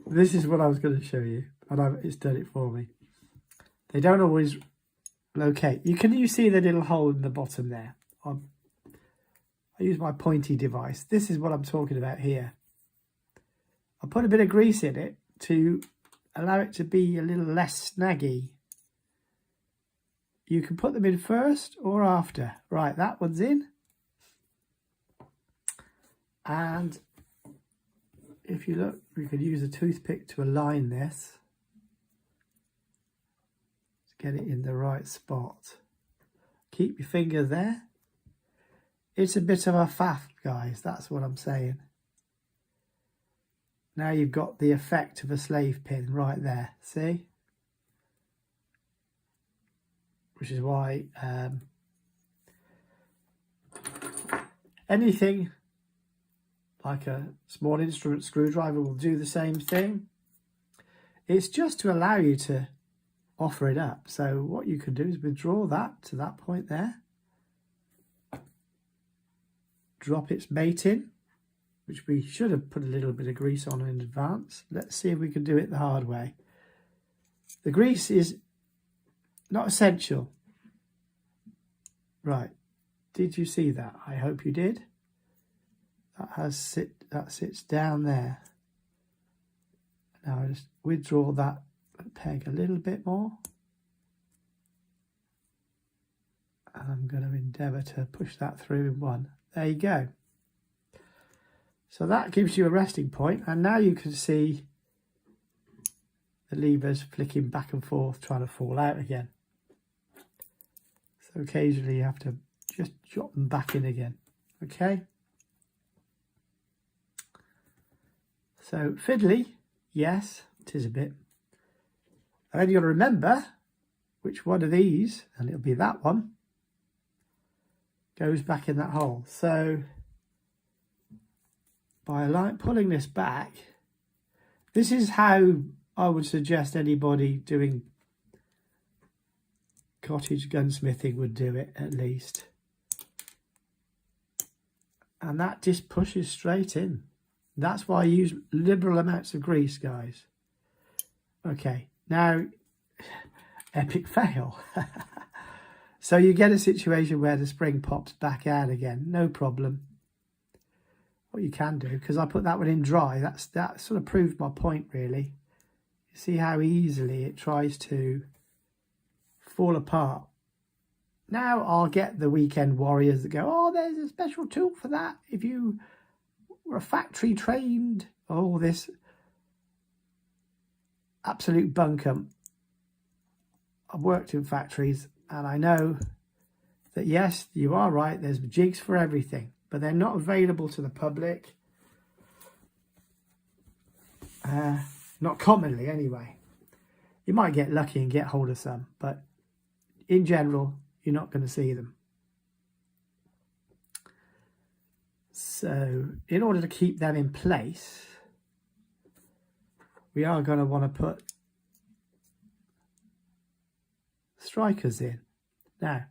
This is what I was going to show you. And it's done it for me. They don't always locate. You see the little hole in the bottom there? I use my pointy device. This is what I'm talking about here. I put a bit of grease in it to allow it to be a little less snaggy. You can put them in first or after. Right, that one's in. And if you look, we could use a toothpick to align this. To get it in the right spot. Keep your finger there. It's a bit of a faff, guys. That's what I'm saying. Now you've got the effect of a slave pin right there, see? Which is why anything like a small instrument screwdriver will do the same thing. It's just to allow you to offer it up. So what you can do is withdraw that to that point there. Drop its mate in, which we should have put a little bit of grease on in advance. Let's see if we can do it the hard way. The grease is not essential. Right, did you see that? I hope you did. That sits down there. Now I just withdraw that peg a little bit more. And I'm going to endeavour to push that through in one. There you go. So that gives you a resting point, and now you can see the levers flicking back and forth, trying to fall out again. So occasionally you have to just drop them back in again. Okay. So fiddly, yes, it is a bit. And then you've got to remember which one of these, and it'll be that one, goes back in that hole. So by pulling this back, this is how I would suggest anybody doing cottage gunsmithing would do it, at least. And that just pushes straight in. That's why I use liberal amounts of grease, guys. Okay, now, epic fail. So you get a situation where the spring pops back out again, no problem. What you can do, because I put that one in dry, that sort of proved my point, really. You see how easily it tries to fall apart. Now I'll get the weekend warriors that go, oh, there's a special tool for that. If you were a factory trained, all this absolute bunkum. I've worked in factories and I know that, yes, you are right, there's jigs for everything, but they're not available to the public. Not commonly anyway. You might get lucky and get hold of some, but in general, you're not going to see them. So in order to keep them in place, we are going to want to put strikers in. Now,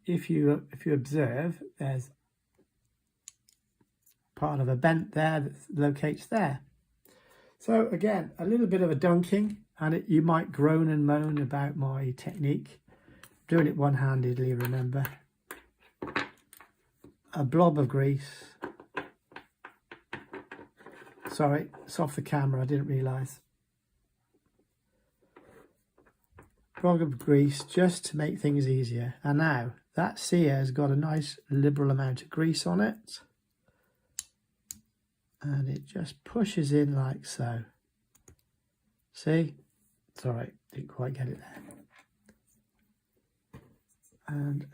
if you observe, there's part of a bent there that locates there. So again, a little bit of a dunking, and you might groan and moan about my technique. Doing it one-handedly, remember. A blob of grease. Sorry, it's off the camera, I didn't realise. Blob of grease just to make things easier. And now that sear has got a nice liberal amount of grease on it. And it just pushes in like so. See? Sorry, didn't quite get it there. And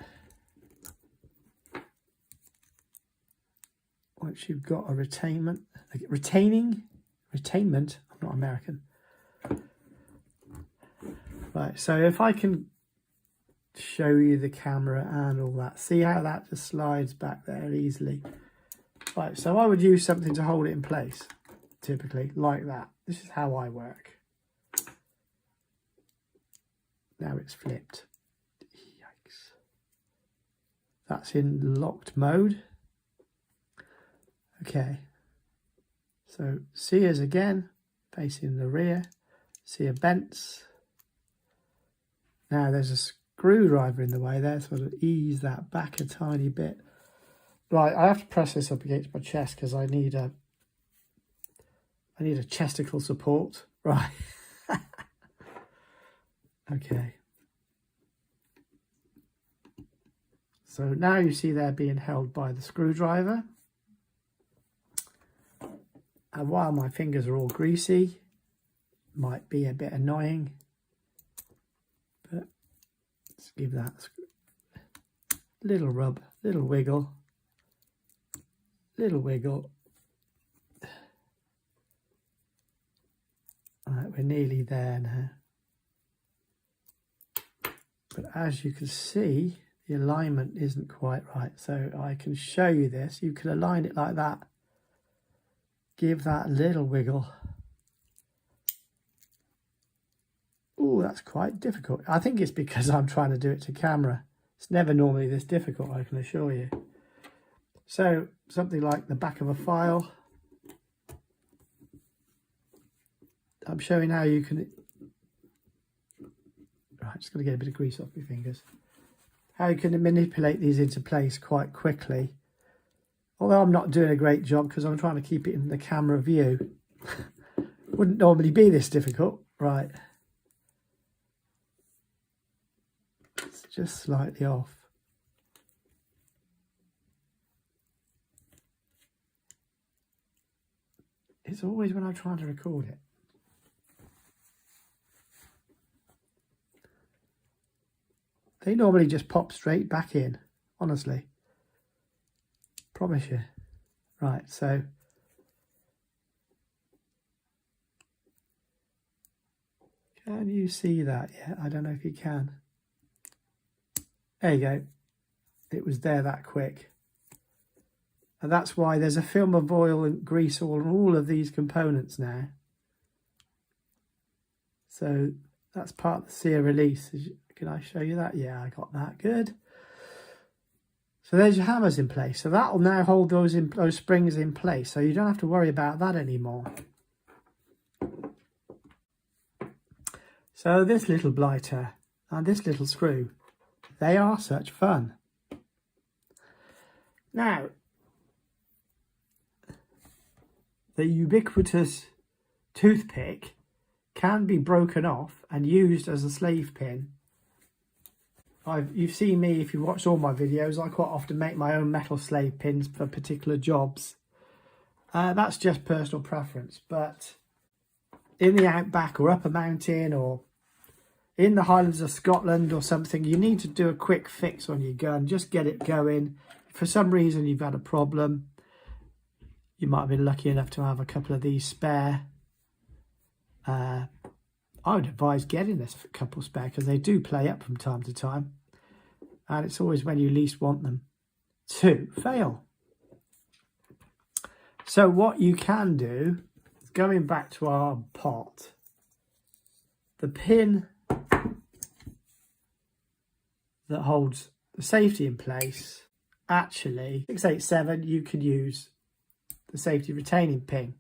once you've got a retainment, I'm not American. Right, so if I can show you the camera and all that, see how that just slides back there easily. Right, so I would use something to hold it in place, typically, like that. This is how I work. Now it's flipped. Yikes. That's in locked mode. Okay. So sears again, facing the rear. Sear bents. Now there's a screwdriver in the way there, so I'll ease that back a tiny bit. Right, I have to press this up against my chest because I need a chesticle support. Right. Okay. So now you see they're being held by the screwdriver. And while my fingers are all greasy, might be a bit annoying, but let's give that a little rub, little wiggle. Little wiggle. Right, we're nearly there now. But as you can see, the alignment isn't quite right. So I can show you this. You can align it like that. Give that a little wiggle. Oh, that's quite difficult. I think it's because I'm trying to do it to camera. It's never normally this difficult, I can assure you. So something like the back of a file. I'm showing how you can, right, just got to get a bit of grease off my fingers. How you can manipulate these into place quite quickly. Although I'm not doing a great job because I'm trying to keep it in the camera view. Wouldn't normally be this difficult, right? It's just slightly off. It's always when I'm trying to record it. They normally just pop straight back in, honestly. Promise you. Right, so can you see that yet? I don't know if you can. There you go. It was there that quick. And that's why there's a film of oil and grease on all of these components now. So that's part of the sear release. Can I show you that? Yeah, I got that. Good. So there's your hammers in place. So that will now hold those springs in place. So you don't have to worry about that anymore. So this little blighter and this little screw, they are such fun. Now, the ubiquitous toothpick can be broken off and used as a slave pin. You've seen me, if you watch all my videos, I quite often make my own metal slave pins for particular jobs. That's just personal preference, but in the outback or up a mountain or in the Highlands of Scotland or something, you need to do a quick fix on your gun, just get it going. If for some reason you've had a problem, you might have been lucky enough to have a couple of these spare. I would advise getting this couple spare because they do play up from time to time. And it's always when you least want them to fail. So what you can do, going back to our pot, the pin that holds the safety in place, actually 687, you can use the safety retaining pin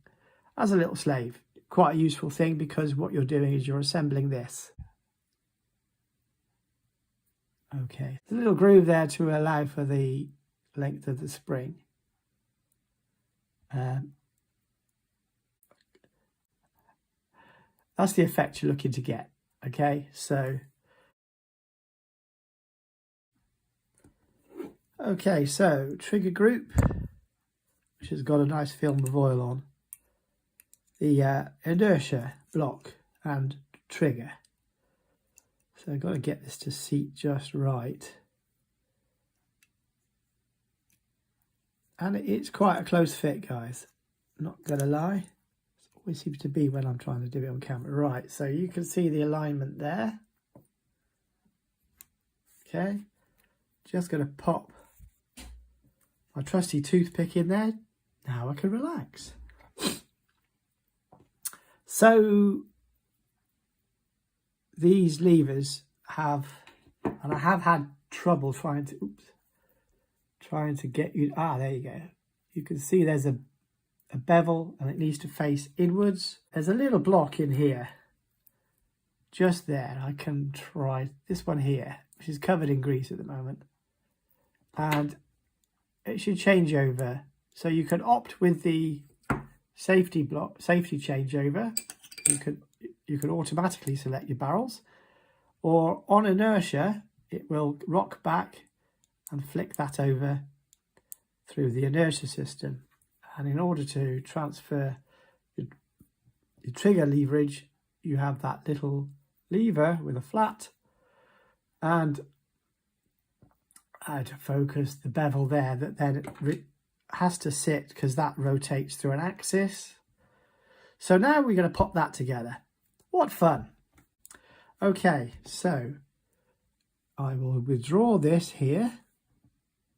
as a little slave. Quite a useful thing because what you're doing is you're assembling this. Okay, a little groove there to allow for the length of the spring. That's the effect you're looking to get. Okay, so trigger group, which has got a nice film of oil on, the inertia block and trigger. So I've got to get this to seat just right. And it's quite a close fit, guys. Not going to lie. It always seems to be when I'm trying to do it on camera. Right, so you can see the alignment there. Okay. Just going to pop my trusty toothpick in there. Now I can relax. So these levers have, and I have had trouble trying to get you, there you go. You can see there's a bevel and it needs to face inwards. There's a little block in here, just there. I can try this one here, which is covered in grease at the moment. And it should change over. So you can opt with the safety changeover. You can automatically select your barrels, or on inertia it will rock back and flick that over through the inertia system. And in order to transfer your trigger leverage, you have that little lever with a flat and out of focus the bevel there that then it has to sit because that rotates through an axis. So now we're going to pop that together. What fun. Okay, so I will withdraw this here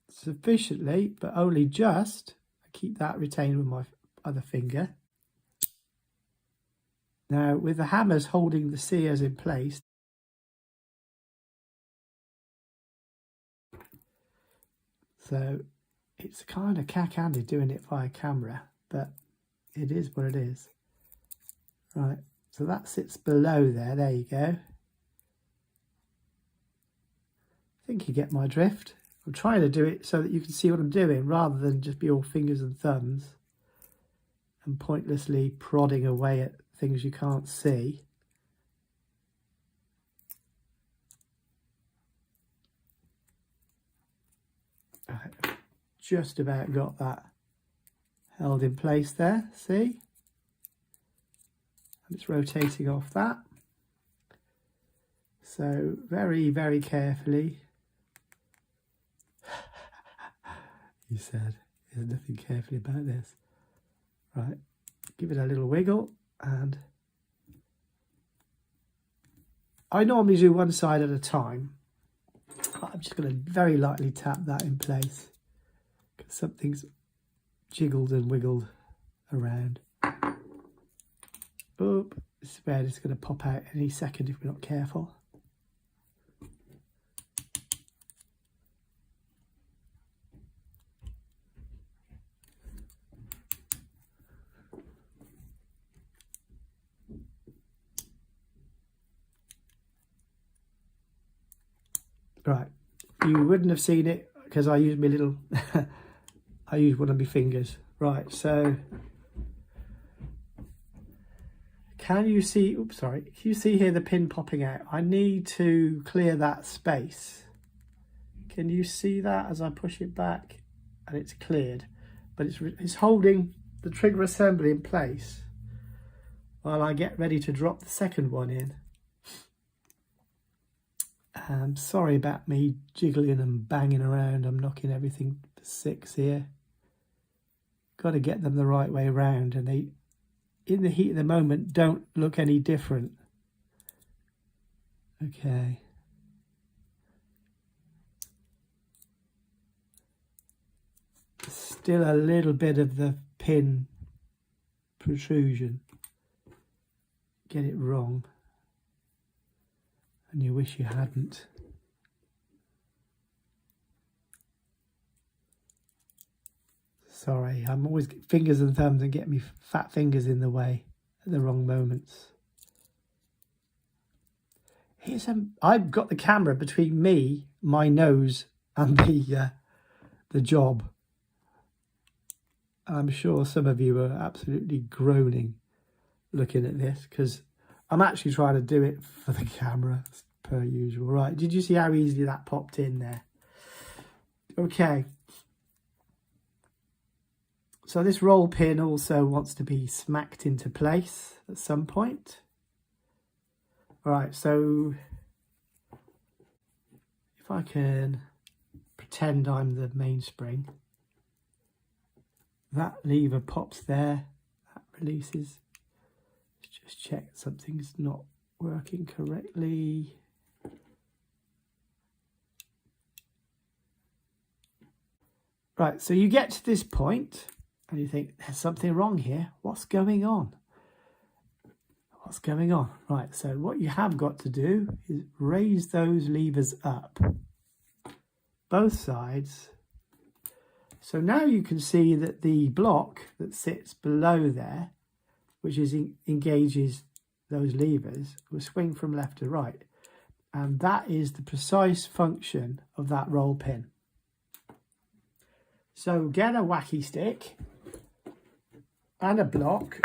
sufficiently, but only just. I keep that retained with my other finger. Now with the hammers holding the sears in place, so it's kind of cack-handed doing it via camera, but it is what it is. Right, so that sits below there. There you go. I think you get my drift. I'm trying to do it so that you can see what I'm doing rather than just be all fingers and thumbs and pointlessly prodding away at things you can't see. I've just about got that held in place there, see? And it's rotating off that. So very, very carefully. He said, there's nothing carefully about this. Right, give it a little wiggle, and I normally do one side at a time. But I'm just going to very lightly tap that in place because something's jiggled and wiggled around. Oop, this is where it's going to pop out any second if we're not careful. Right, you wouldn't have seen it because I used my little, I used one of my fingers. Right, so can you see, oops, sorry, can you see here the pin popping out? I need to clear that space. Can you see that as I push it back and it's cleared? But it's holding the trigger assembly in place while I get ready to drop the second one in. Sorry about me jiggling and banging around. I'm knocking everything for 6 here. Got to get them the right way around, and they, in the heat of the moment, don't look any different. Okay. Still a little bit of the pin protrusion. Get it wrong. And you wish you hadn't. Sorry, I'm always fingers and thumbs and get me fat fingers in the way at the wrong moments. Here's I've got the camera between me, my nose, and the job. I'm sure some of you are absolutely groaning looking at this because I'm actually trying to do it for the camera, per usual. Right, did you see how easily that popped in there? Okay. So this roll pin also wants to be smacked into place at some point. All right, so if I can pretend I'm the mainspring, that lever pops there, that releases. Just check something's not working correctly. Right, so you get to this point and you think, there's something wrong here. What's going on? What's going on? Right, so what you have got to do is raise those levers up, both sides. So now you can see that the block that sits below there, which engages those levers, will swing from left to right. And that is the precise function of that roll pin. So get a wacky stick and a block,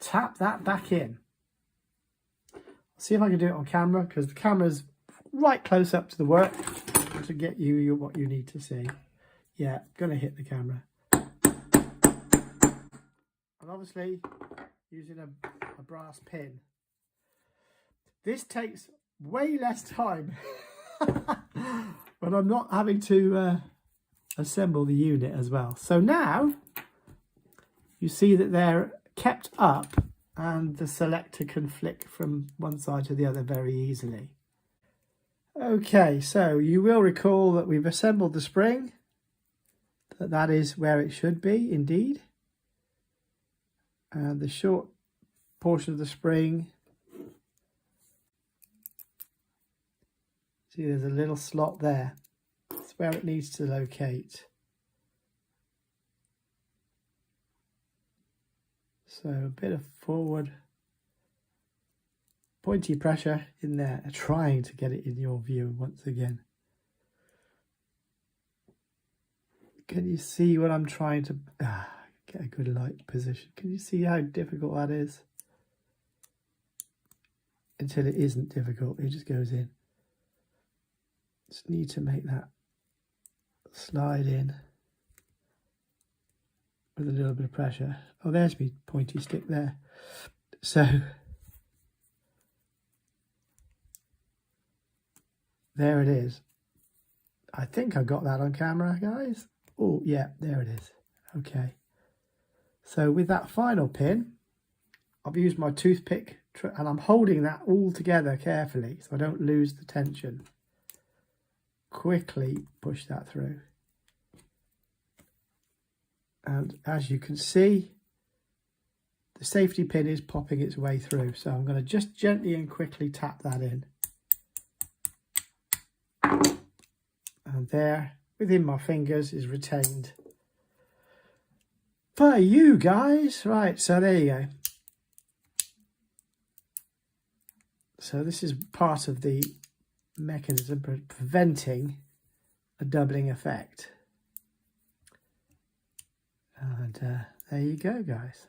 tap that back in. See if I can do it on camera, because the camera's right close up to the work to get you what you need to see. Yeah, gonna hit the camera. And obviously using a brass pin. This takes way less time when I'm not having to assemble the unit as well. So now you see that they're kept up and the selector can flick from one side to the other very easily. Okay, so you will recall that we've assembled the spring. That is where it should be, indeed. And the short portion of the spring, see there's a little slot there. That's where it needs to locate. So a bit of forward pointy pressure in there, trying to get it in your view once again. Can you see what I'm trying to get a good light position? Can you see how difficult that is? Until it isn't difficult, it just goes in. Just need to make that slide in with a little bit of pressure. Oh, there's my pointy stick there. So there it is. I think I got that on camera, guys. Oh, yeah, there it is. Okay. So with that final pin, I've used my toothpick and I'm holding that all together carefully so I don't lose the tension. Quickly push that through. And as you can see, the safety pin is popping its way through. So I'm going to just gently and quickly tap that in. And there, within my fingers, is retained for you guys. Right, so there you go. So this is part of the mechanism preventing a doubling effect. And there you go, guys.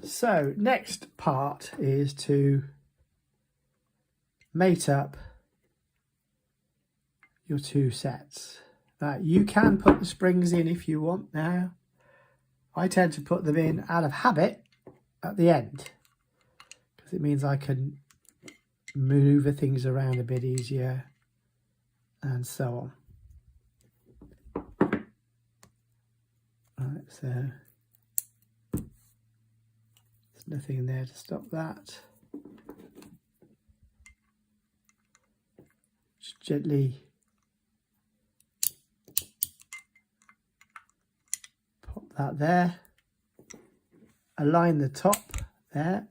So next part is to mate up your two sets. Now you can put the springs in if you want now. I tend to put them in out of habit at the end because it means I can maneuver things around a bit easier and so on. Right, so there's nothing there to stop that. Just gently pop that there. Align the top there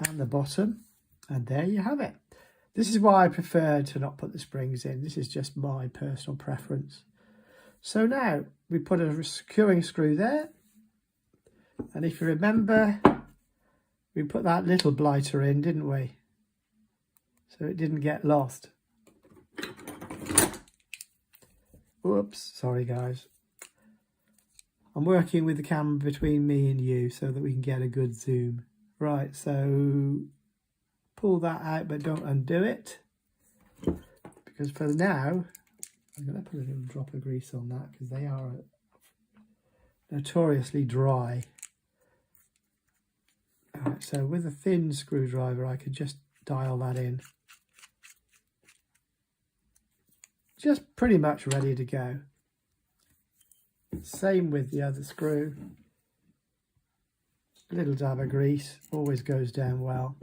and the bottom, and there you have it. This is why I prefer to not put the springs in. This is just my personal preference. So now we put a securing screw there, and if you remember, we put that little blighter in, didn't we? So it didn't get lost. Whoops, sorry guys. I'm working with the camera between me and you so that we can get a good zoom. Right, so pull that out, but don't undo it. Because for now, I'm going to put a little drop of grease on that because they are notoriously dry. Alright, so with a thin screwdriver, I could just dial that in. Just pretty much ready to go. Same with the other screw. A little dab of grease always goes down well.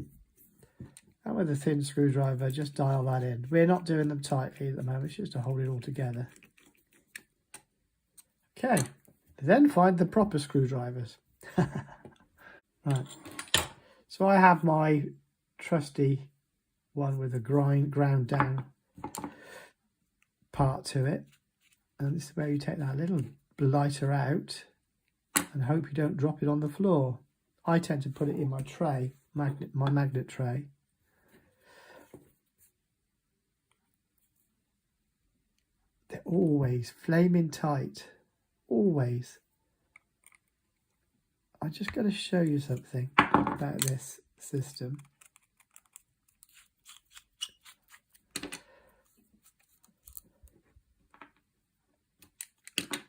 And with a thin screwdriver, just dial that in. We're not doing them tightly at the moment, it's just to hold it all together. Okay, then find the proper screwdrivers. Right, so I have my trusty one with a ground down part to it. And this is where you take that little blighter out and hope you don't drop it on the floor. I tend to put it in my tray, my magnet tray. They're always flaming tight, always. I just got to show you something about this system.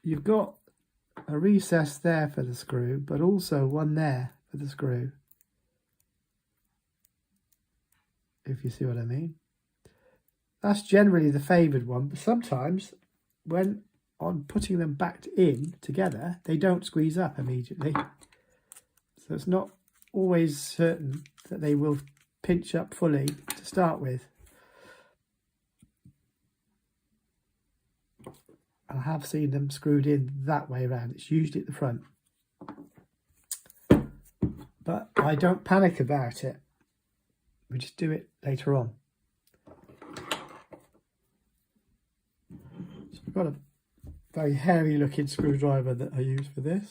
You've got a recess there for the screw, but also one there for the screw, if you see what I mean. That's generally the favoured one, but sometimes when I'm putting them back in together, they don't squeeze up immediately. So it's not always certain that they will pinch up fully to start with. I have seen them screwed in that way around. It's usually at the front. But I don't panic about it. We just do it later on. So I've got a very hairy looking screwdriver that I use for this.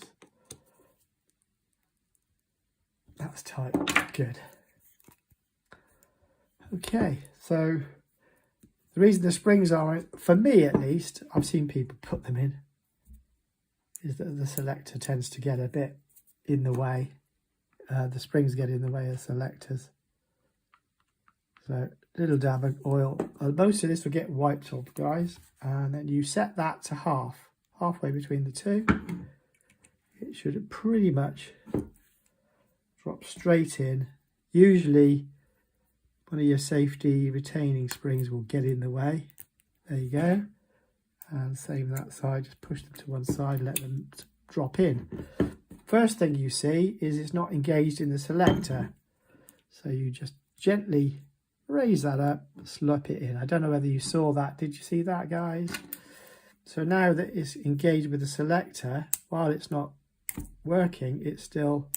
That's tight. Good. Okay, so the reason the springs aren't, for me at least, I've seen people put them in, is that the selector tends to get a bit in the way. The springs get in the way of selectors. So a little dab of oil. Most of this will get wiped off, guys. And then you set that to halfway between the two. It should pretty much drop straight in. Usually one of your safety retaining springs will get in the way. There you go. And same that side, just push them to one side, let them drop in. First thing you see is it's not engaged in the selector. So you just gently raise that up, slip it in. I don't know whether you saw that. Did you see that, guys? So now that it's engaged with the selector, while it's not working, it still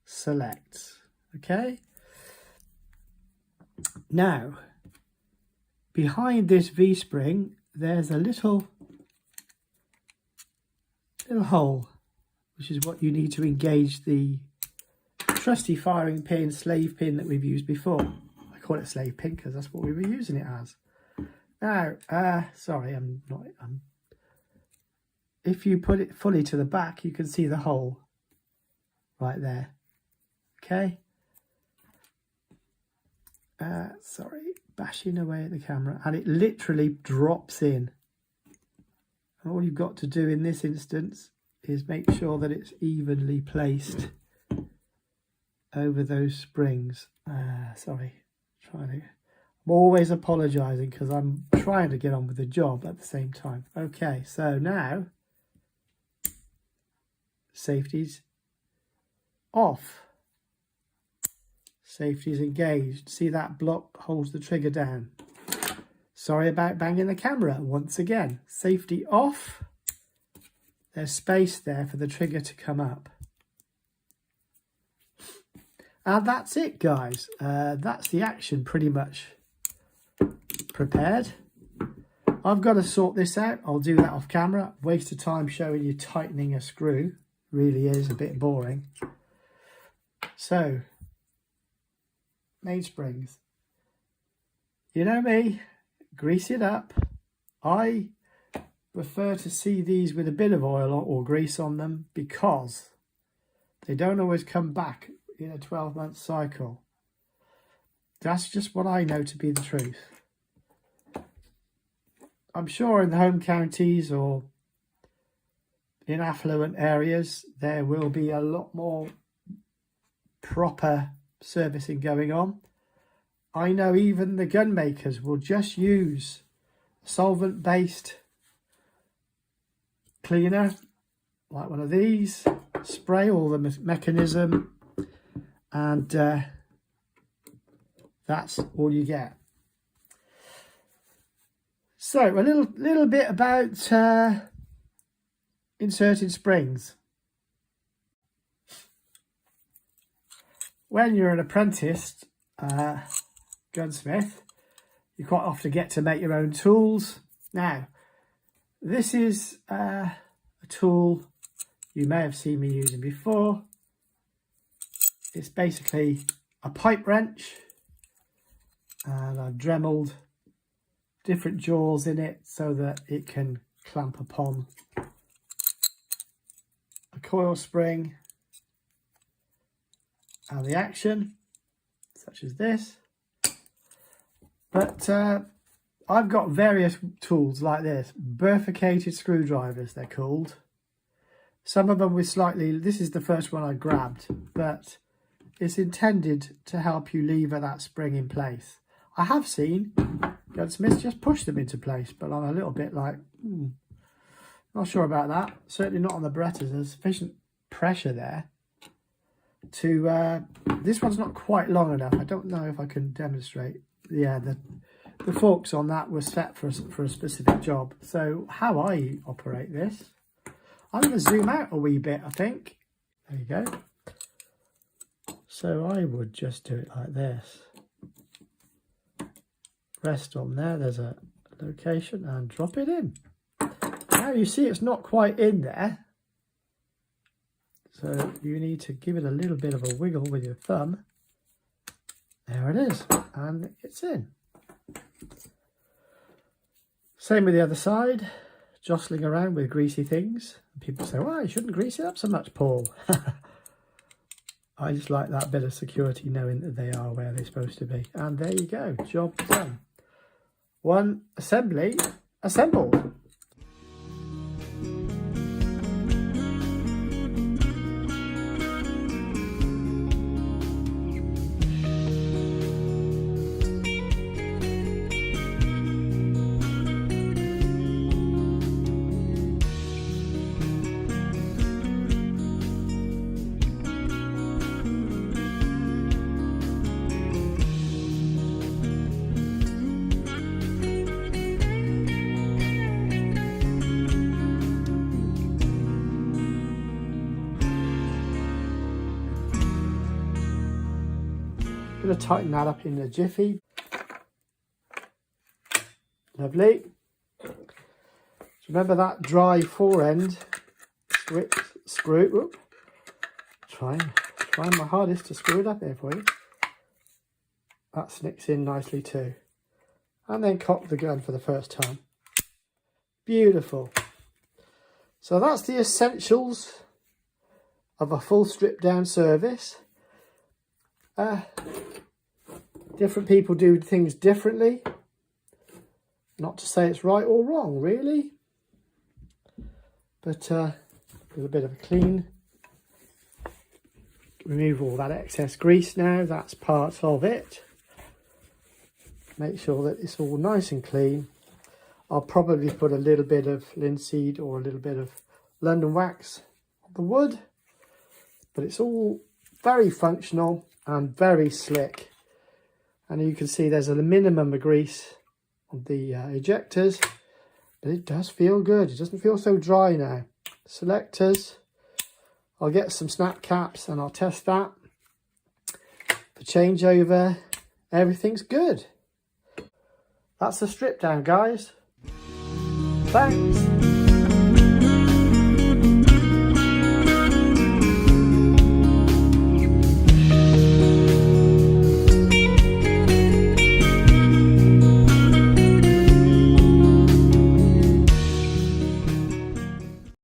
selects. Okay? Now, behind this V-spring, there's a little hole, which is what you need to engage the trusty firing pin, slave pin that we've used before. I call it slave pin because that's what we were using it as. Now, sorry, if you put it fully to the back, you can see the hole right there. Okay. Sorry, bashing away at the camera, and it literally drops in. And all you've got to do in this instance is make sure that it's evenly placed over those springs. Sorry, I'm always apologising because I'm trying to get on with the job at the same time. Okay, so now safety's off. Safety is engaged. See that block holds the trigger down. Sorry about banging the camera once again. Safety off. There's space there for the trigger to come up. And that's it, guys. That's the action pretty much prepared. I've got to sort this out. I'll do that off camera. Waste of time showing you tightening a screw. Really is a bit boring. So, mainsprings. You know me, grease it up. I prefer to see these with a bit of oil or grease on them because they don't always come back in a 12-month cycle. That's just what I know to be the truth. I'm sure in the home counties or in affluent areas there will be a lot more proper servicing going on. I know even the gun makers will just use solvent based cleaner like one of these, spray all the mechanism, and that's all you get. So a little bit about inserting springs. When you're an apprentice gunsmith, you quite often get to make your own tools. Now, this is a tool you may have seen me using before. It's basically a pipe wrench, and I've dremeled different jaws in it so that it can clamp upon a coil spring and the action, such as this. But I've got various tools like this, bifurcated screwdrivers they're called. Some of them with slightly, this is the first one I grabbed, but it's intended to help you lever that spring in place. I have seen gunsmiths just push them into place, but I'm a little bit like, not sure about that. Certainly not on the Berettas. There's sufficient pressure there to, this one's not quite long enough. I don't know if I can demonstrate. Yeah, the forks on that were set for a specific job. So how I operate this, I'm going to zoom out a wee bit, I think. There you go. So I would just do it like this. Rest on there, there's a location, and drop it in. Now you see it's not quite in there. So you need to give it a little bit of a wiggle with your thumb. There it is, and it's in. Same with the other side, jostling around with greasy things. People say, well, you shouldn't grease it up so much, Paul. I just like that bit of security knowing that they are where they're supposed to be. And there you go, job done. One assembly assembled. I'm going to tighten that up in a jiffy. Lovely. Remember that dry fore-end screw. Whoop. Trying my hardest to screw it up here for you. That snicks in nicely too. And then cock the gun for the first time. Beautiful. So that's the essentials of a full strip down service. Different people do things differently. Not to say it's right or wrong, really. But a little bit of a clean. Remove all that excess grease now. That's part of it. Make sure that it's all nice and clean. I'll probably put a little bit of linseed or a little bit of London wax on the wood. But it's all very functional and very slick. And you can see there's a minimum of grease on the ejectors. But it does feel good. It doesn't feel so dry now. Selectors. I'll get some snap caps and I'll test that. The changeover. Everything's good. That's the strip down, guys. Thanks.